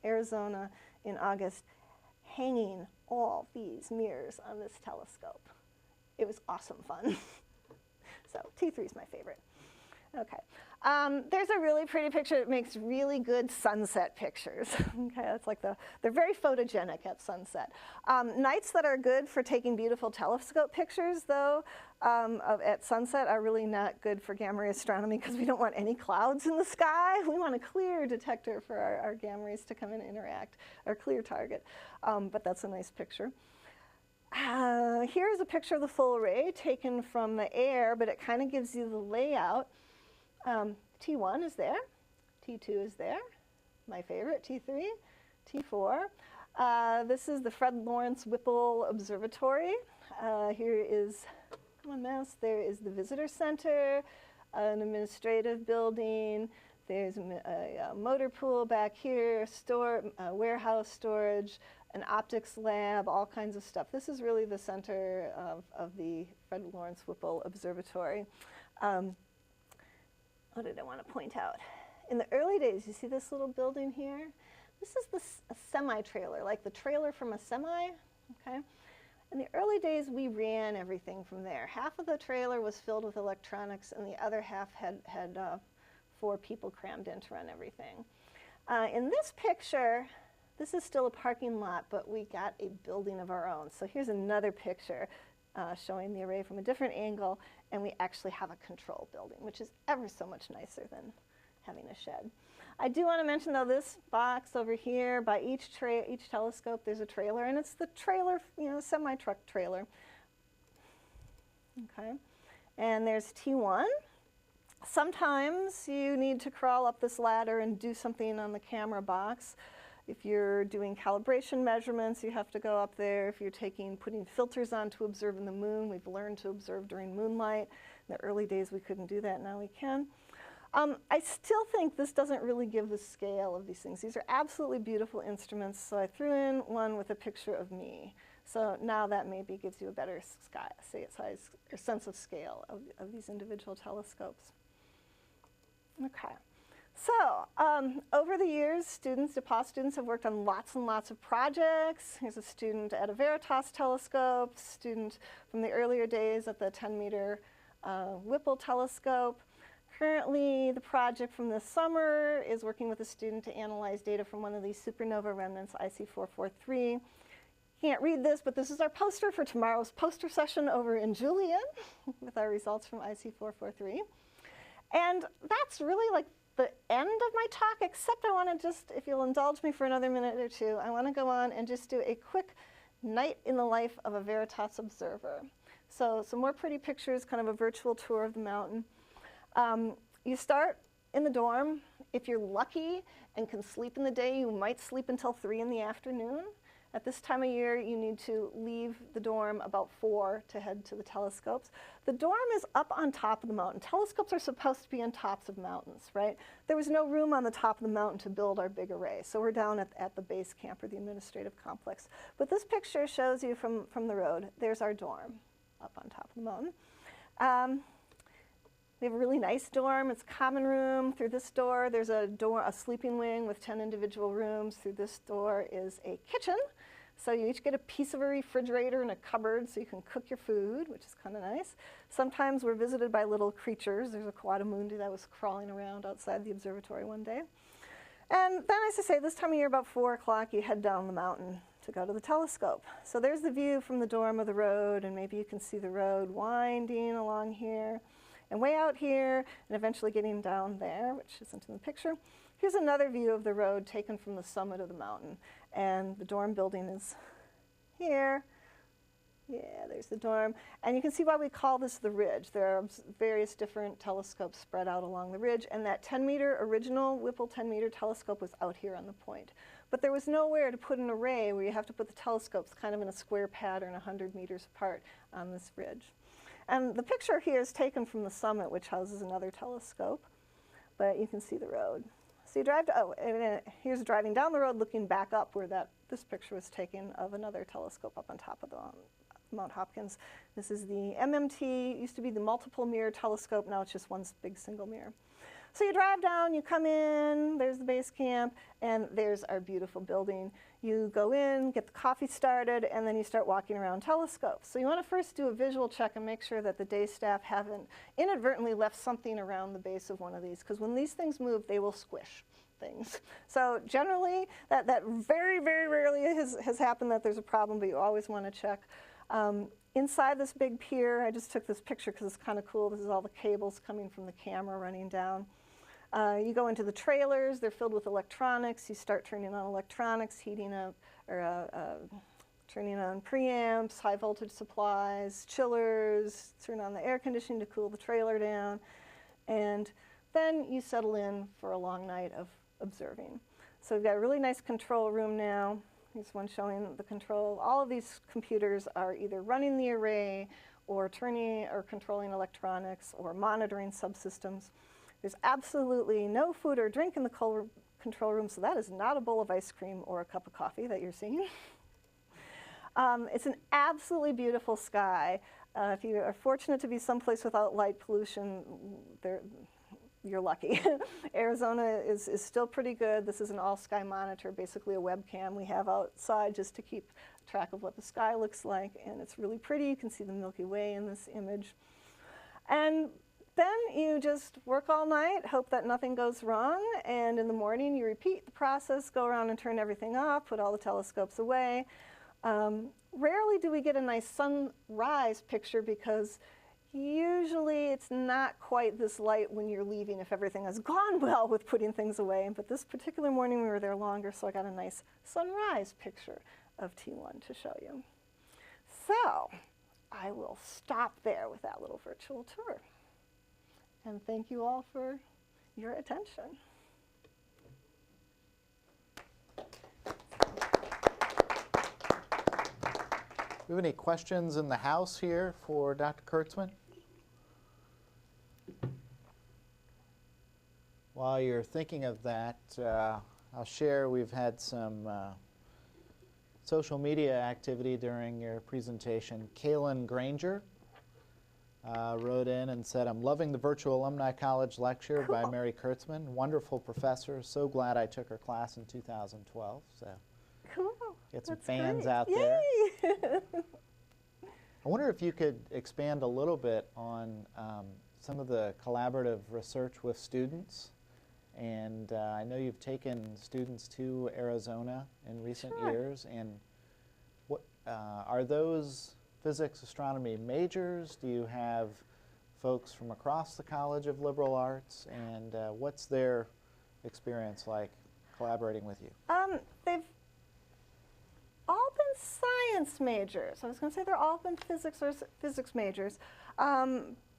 Arizona in August hanging all these mirrors on this telescope. It was awesome fun. So T3 is my favorite. Okay, there's a really pretty picture. It makes really good sunset pictures. Okay, that's like they're very photogenic at sunset. Nights that are good for taking beautiful telescope pictures, though, at sunset are really not good for gamma ray astronomy because we don't want any clouds in the sky. We want a clear detector for our gamma rays to come in and interact, our clear target. But that's a nice picture. Here's a picture of the full array taken from the air, but it kind of gives you the layout. T1 is there, T2 is there, my favorite, T3, T4. This is the Fred Lawrence Whipple Observatory. Here is, come on mouse, there is the visitor center, an administrative building. There's a motor pool back here, warehouse storage, an optics lab, all kinds of stuff. This is really the center of the Fred Lawrence Whipple Observatory. What did I want to point out? In the early days, you see this little building here? This is a semi-trailer, like the trailer from a semi, okay? In the early days, we ran everything from there. Half of the trailer was filled with electronics, and the other half had 4 people crammed in to run everything. In this picture, this is still a parking lot, but we got a building of our own. So here's another picture showing the array from a different angle, and we actually have a control building, which is ever so much nicer than having a shed. I do want to mention, though, this box over here, by each telescope, there's a trailer, and it's the trailer, semi-truck trailer. Okay, and there's T1. Sometimes you need to crawl up this ladder and do something on the camera box. If you're doing calibration measurements, you have to go up there. If you're putting filters on to observe in the moon, we've learned to observe during moonlight. In the early days, we couldn't do that. Now we can. I still think this doesn't really give the scale of these things. These are absolutely beautiful instruments, so I threw in one with a picture of me. So now that maybe gives you a better size or sense of scale of these individual telescopes. Okay. So over the years, DePauw students have worked on lots and lots of projects. Here's a student at a VERITAS telescope, student from the earlier days at the 10-meter Whipple telescope. Currently, the project from this summer is working with a student to analyze data from one of these supernova remnants, IC443. Can't read this, but this is our poster for tomorrow's poster session over in Julian with our results from IC443. And that's really like the end of my talk, except I want to just, if you'll indulge me for another minute or two, I want to go on and just do a quick night in the life of a VERITAS observer. So some more pretty pictures, kind of a virtual tour of the mountain. You start in the dorm. If you're lucky and can sleep in the day, you might sleep until 3 in the afternoon. At this time of year, you need to leave the dorm about 4 to head to the telescopes. The dorm is up on top of the mountain. Telescopes are supposed to be on tops of mountains, right? There was no room on the top of the mountain to build our big array, so we're down at the base camp or the administrative complex. But this picture shows you from the road. There's our dorm up on top of the mountain. We have a really nice dorm. It's a common room. Through this door, there's a sleeping wing with 10 individual rooms. Through this door is a kitchen. So you each get a piece of a refrigerator and a cupboard so you can cook your food, which is kind of nice. Sometimes we're visited by little creatures. There's a coatamundi that was crawling around outside the observatory one day. And then, as I say, this time of year, about 4 o'clock, you head down the mountain to go to the telescope. So there's the view from the dorm of the road, and maybe you can see the road winding along here. And way out here, and eventually getting down there, which isn't in the picture. Here's another view of the road taken from the summit of the mountain. And the dorm building is here. Yeah, there's the dorm. And you can see why we call this the ridge. There are various different telescopes spread out along the ridge. And that 10-meter original Whipple 10-meter telescope was out here on the point. But there was nowhere to put an array where you have to put the telescopes kind of in a square pattern 100 meters apart on this ridge. And the picture here is taken from the summit, which houses another telescope, but you can see the road. So you drive to, here's driving down the road, looking back up where this picture was taken of another telescope up on top of the Mount Hopkins. This is the MMT, it used to be the multiple mirror telescope, now it's just one big single mirror. So you drive down, you come in, there's the base camp, and there's our beautiful building. You go in, get the coffee started, and then you start walking around telescopes. So you want to first do a visual check and make sure that the day staff haven't inadvertently left something around the base of one of these, because when these things move, they will squish things. So generally, that very, very rarely has happened that there's a problem, but you always want to check. Inside this big pier, I just took this picture because it's kind of cool. This is all the cables coming from the camera running down. You go into the trailers, they're filled with electronics. You start turning on electronics, heating up, or turning on preamps, high voltage supplies, chillers, turn on the air conditioning to cool the trailer down. And then you settle in for a long night of observing. So we've got a really nice control room now. Here's one showing the control. All of these computers are either running the array or turning or controlling electronics or monitoring subsystems. There's absolutely no food or drink in the control room, so that is not a bowl of ice cream or a cup of coffee that you're seeing. It's an absolutely beautiful sky. If you are fortunate to be someplace without light pollution, you're lucky. Arizona is still pretty good. This is an all-sky monitor, basically a webcam we have outside just to keep track of what the sky looks like, and it's really pretty. You can see the Milky Way in this image. And then you just work all night, hope that nothing goes wrong, and in the morning you repeat the process, go around and turn everything off, put all the telescopes away. Rarely do we get a nice sunrise picture because usually it's not quite this light when you're leaving if everything has gone well with putting things away. But this particular morning we were there longer, so I got a nice sunrise picture of T1 to show you. So I will stop there with that little virtual tour. And thank you all for your attention. Do we have any questions in the house here for Dr. Kertzman? While you're thinking of that, I'll share we've had some social media activity during your presentation. Kaylin Granger wrote in and said, "I'm loving the Virtual Alumni College lecture by Mary Kertzman. Wonderful professor. So glad I took her class in 2012." So Cool. get some That's fans great. out Yay. there. I wonder if you could expand a little bit on some of the collaborative research with students. And I know you've taken students to Arizona in recent years. And what are those physics, astronomy majors? Do you have folks from across the College of Liberal Arts? And what's their experience like collaborating with you? They've all been science majors. I was going to say they're all been physics or physics majors.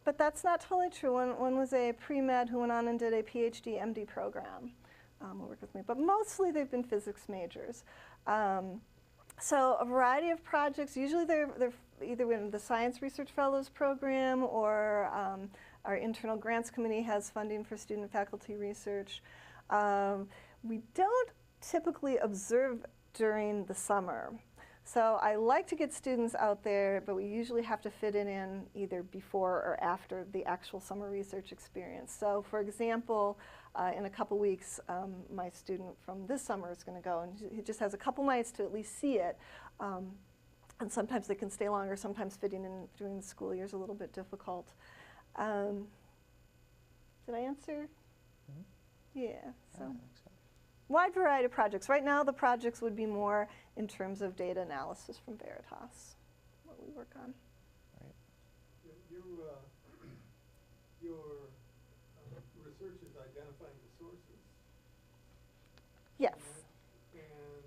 But that's not totally true. One was a pre-med who went on and did a PhD, MD program who worked with me. But mostly they've been physics majors. So a variety of projects. Usually they're either in the Science Research Fellows program or our internal grants committee has funding for student faculty research. We don't typically observe during the summer. So I like to get students out there, but we usually have to fit it in either before or after the actual summer research experience. So for example, in a couple weeks, my student from this summer is going to go, and he just has a couple nights to at least see it. And sometimes they can stay longer, sometimes fitting in during the school year is a little bit difficult. Did I answer? Mm-hmm. Yeah. So. Wide variety of projects. Right now, the projects would be more in terms of data analysis from VERITAS, what we work on. Right. Your research is identifying the sources. Yes. And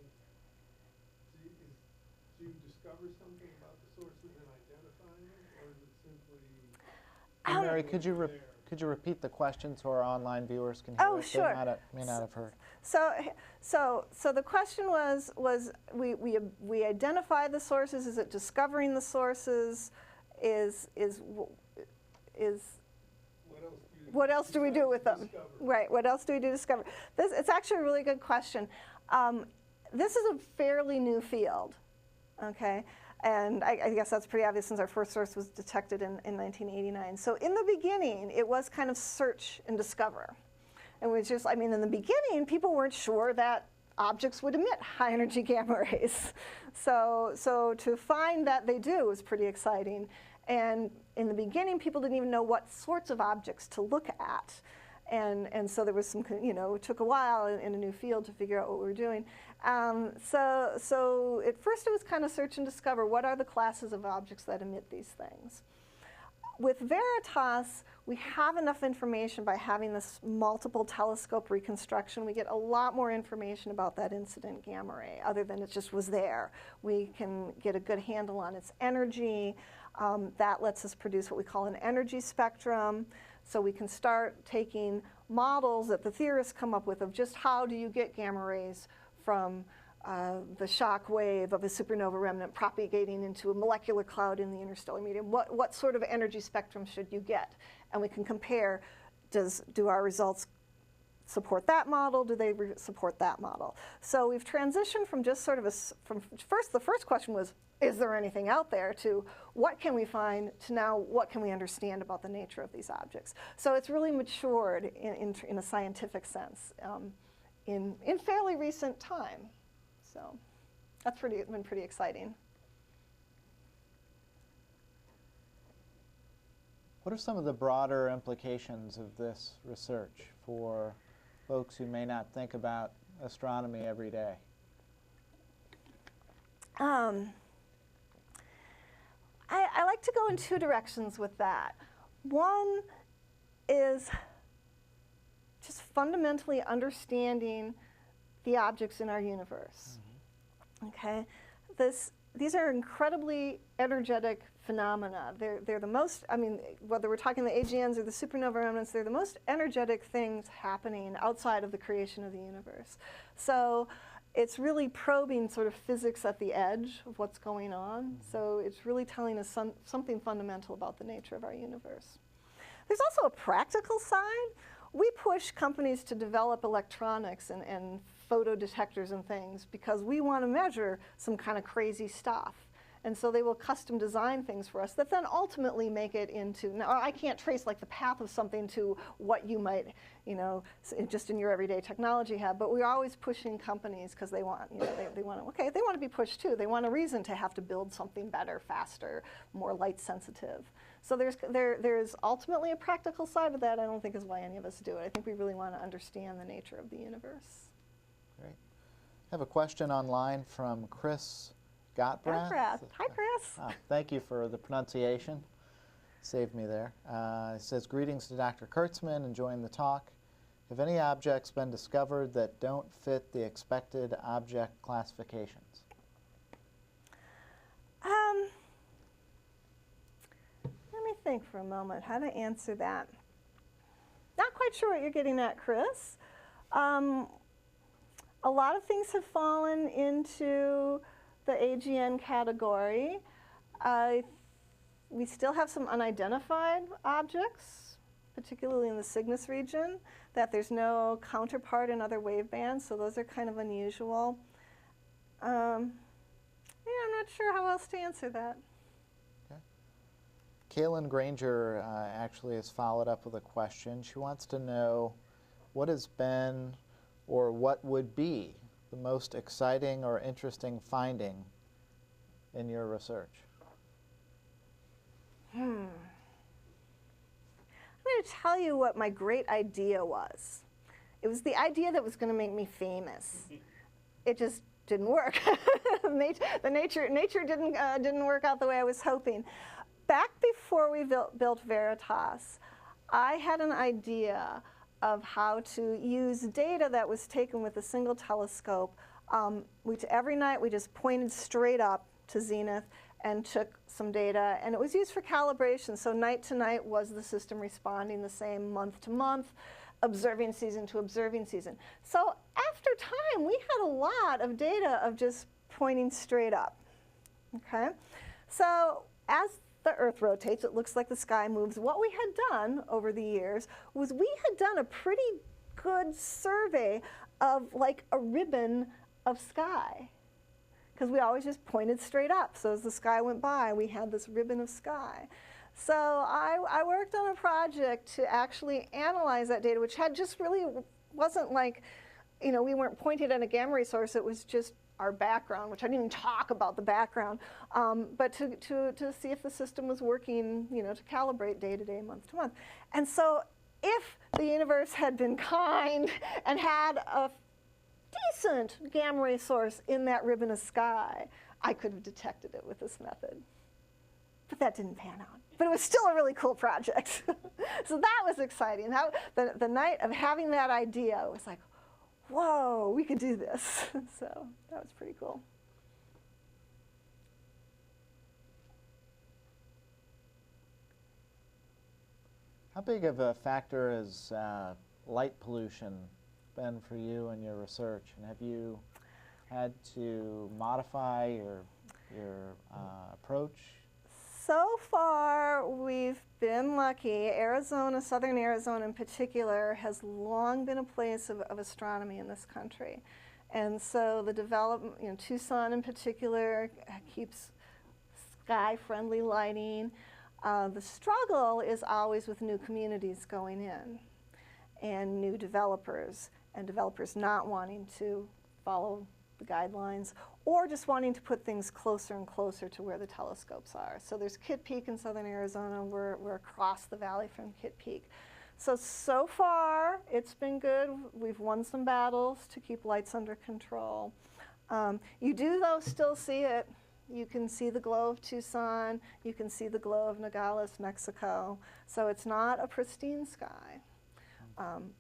do you discover something about the sources and identifying them, or is it simply? Mary, could you repeat the question so our online viewers can hear it? Sure. They may not have heard. So the question was we identify the sources. Is it discovering the sources? What else do we do with them? Discover. Right. What else do we do to discover? It's actually a really good question. This is a fairly new field. Okay. And I guess that's pretty obvious since our first source was detected in 1989. So in the beginning, it was kind of search and discover. And we just, I mean, in the beginning, people weren't sure that objects would emit high energy gamma rays. So to find that they do was pretty exciting. And in the beginning, people didn't even know what sorts of objects to look at. And so there was some, it took a while in a new field to figure out what we were doing. So at first it was kind of search and discover what are the classes of objects that emit these things. With VERITAS, we have enough information by having this multiple telescope reconstruction. We get a lot more information about that incident gamma ray, other than it just was there. We can get a good handle on its energy. That lets us produce what we call an energy spectrum. So we can start taking models that the theorists come up with of just how do you get gamma rays from the shock wave of a supernova remnant propagating into a molecular cloud in the interstellar medium. What sort of energy spectrum should you get? And we can compare, do our results support that model? Do they support that model? So we've transitioned from just sort of the first question was, is there anything out there, to what can we find, to now what can we understand about the nature of these objects? So it's really matured in a scientific sense in fairly recent time. So that's been pretty exciting. What are some of the broader implications of this research for folks who may not think about astronomy every day? I like to go in two directions with that. One is just fundamentally understanding the objects in our universe. Mm-hmm. Okay, these are incredibly energetic phenomena. They're the most, I mean, whether we're talking the AGNs or the supernova remnants, they're the most energetic things happening outside of the creation of the universe. So it's really probing sort of physics at the edge of what's going on. Mm-hmm. So it's really telling us something fundamental about the nature of our universe. There's also a practical side. We push companies to develop electronics and photodetectors and things because we want to measure some kind of crazy stuff. And so they will custom design things for us that then ultimately make it into, now I can't trace like the path of something to what you might, you know, just in your everyday technology have, but we're always pushing companies because they want, you know, they want to, okay, they want to be pushed too. They want a reason to have to build something better, faster, more light sensitive. So there's ultimately a practical side of that. I don't think is why any of us do it. I think we really want to understand the nature of the universe. Great. I have a question online from Chris Gottbrath. Hi, Chris. Thank you for the pronunciation. Saved me there. It says, greetings to Dr. Kertzman, enjoying the talk. Have any objects been discovered that don't fit the expected object classifications? Let me think for a moment how to answer that. Not quite sure what you're getting at, Chris. A lot of things have fallen into the AGN category. We still have some unidentified objects, particularly in the Cygnus region, that there's no counterpart in other wave bands, so those are kind of unusual. Yeah, I'm not sure how else to answer that. Okay. Kaylin Granger actually has followed up with a question. She wants to know what has been or what would be the most exciting or interesting finding in your research? I'm going to tell you what my great idea was. It was the idea that was going to make me famous. It just didn't work. Nature didn't work out the way I was hoping. Back before we built VERITAS, I had an idea of how to use data that was taken with a single telescope. Every night we just pointed straight up to zenith and took some data, and it was used for calibration. So night to night was the system responding the same, month to month, observing season to observing season. So after time, we had a lot of data of just pointing straight up. Okay, so as the Earth rotates, it looks like the sky moves. What we had done over the years was we had done a pretty good survey of like a ribbon of sky, because we always just pointed straight up. So as the sky went by, we had this ribbon of sky. So I worked on a project to actually analyze that data, which had just really wasn't like, you know, we weren't pointed at a gamma ray source. It was just our background, which I didn't even talk about the background, but to see if the system was working, you know, to calibrate day to day, month to month. And so if the universe had been kind and had a decent gamma ray source in that ribbon of sky, I could have detected it with this method. But that didn't pan out. But it was still a really cool project. So that was exciting. The night of having that idea was like, whoa, we could do this. So that was pretty cool. How big of a factor has light pollution been for you in your research? And have you had to modify your approach? So far, we've been lucky. Arizona, southern Arizona in particular, has long been a place of astronomy in this country. And so the development, you know, Tucson in particular keeps sky-friendly lighting. The struggle is always with new communities going in and new developers, and developers not wanting to follow the guidelines, or just wanting to put things closer and closer to where the telescopes are. So there's Kitt Peak in southern Arizona. We're across the valley from Kitt Peak. So far, it's been good. We've won some battles to keep lights under control. You do, though, still see it. You can see the glow of Tucson. You can see the glow of Nogales, Mexico. So it's not a pristine sky,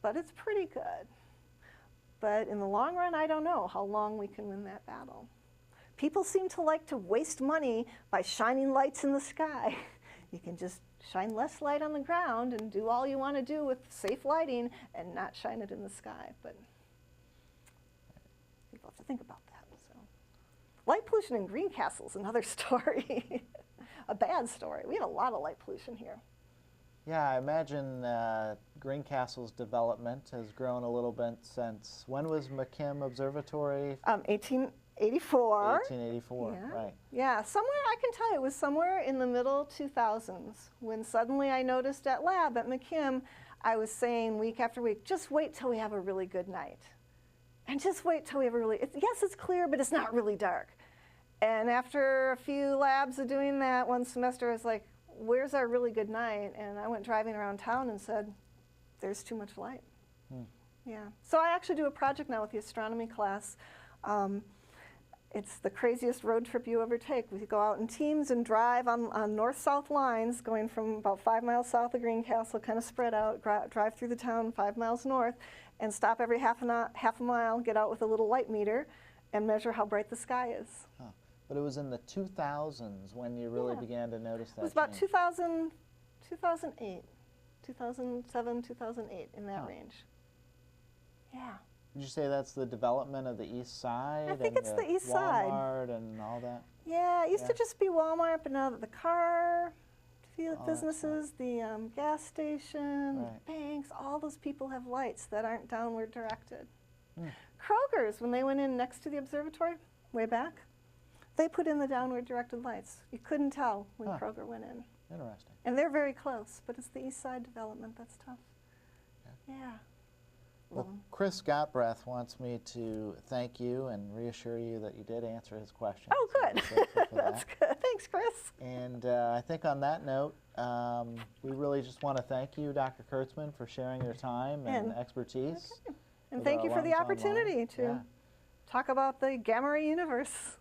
but it's pretty good. But in the long run, I don't know how long we can win that battle. People seem to like to waste money by shining lights in the sky. You can just shine less light on the ground and do all you want to do with safe lighting and not shine it in the sky. But people have to think about that. So, light pollution in Greencastle is another story, a bad story. We have a lot of light pollution here. Yeah, I imagine Greencastle's development has grown a little bit since, when was McKim Observatory? 1884. 1884, Yeah. right. Yeah, somewhere, I can tell you, it was somewhere in the middle 2000s when suddenly I noticed at lab at McKim, I was saying week after week, just wait till we have a really good night. And just wait till we have a really, yes, it's clear, but it's not really dark. And after a few labs of doing that one semester, I was like, where's our really good night? And I went driving around town and said, there's too much light. Yeah. So I actually do a project now with the astronomy class. It's the craziest road trip you ever take. We go out in teams and drive on north-south lines, going from about 5 miles south of Greencastle, kind of spread out, drive through the town 5 miles north, and stop every half a mile, get out with a little light meter, and measure how bright the sky is. Huh. But it was in the 2000s when you really began to notice that It was about change. 2008, 2007, 2008, in that range. Yeah. Did you say that's the development of the East Side? I think and it's the East Side. Walmart and all that? Yeah, it used to Yeah. just be Walmart, but now that the car that's businesses, the gas station, Right. banks, all those people have lights that aren't downward directed. Hmm. Kroger's, when they went in next to the observatory, way back, they put in the downward directed lights. You couldn't tell when Huh. Kroger went in. Interesting. And they're very close, but it's the East Side development that's tough. Yeah. Well, Chris Gottbreath wants me to thank you and reassure you that you did answer his question. Oh, good. So I'm grateful for That's that. good. Thanks, Chris. And I think on that note, we really just want to thank you, Dr. Kertzman, for sharing your time and And- expertise. And with thank our you for the alums opportunity online. to Yeah. talk about the gamma ray universe.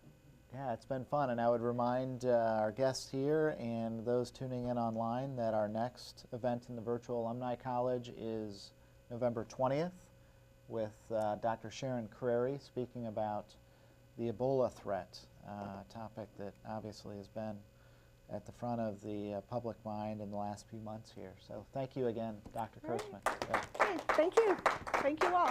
Yeah, it's been fun, and I would remind our guests here and those tuning in online that our next event in the Virtual Alumni College is November 20th with Dr. Sharon Crary speaking about the Ebola threat, a topic that obviously has been at the front of the public mind in the last few months here. So thank you again, Dr. Great. Kertzman. Yeah. Okay, thank you. Thank you all.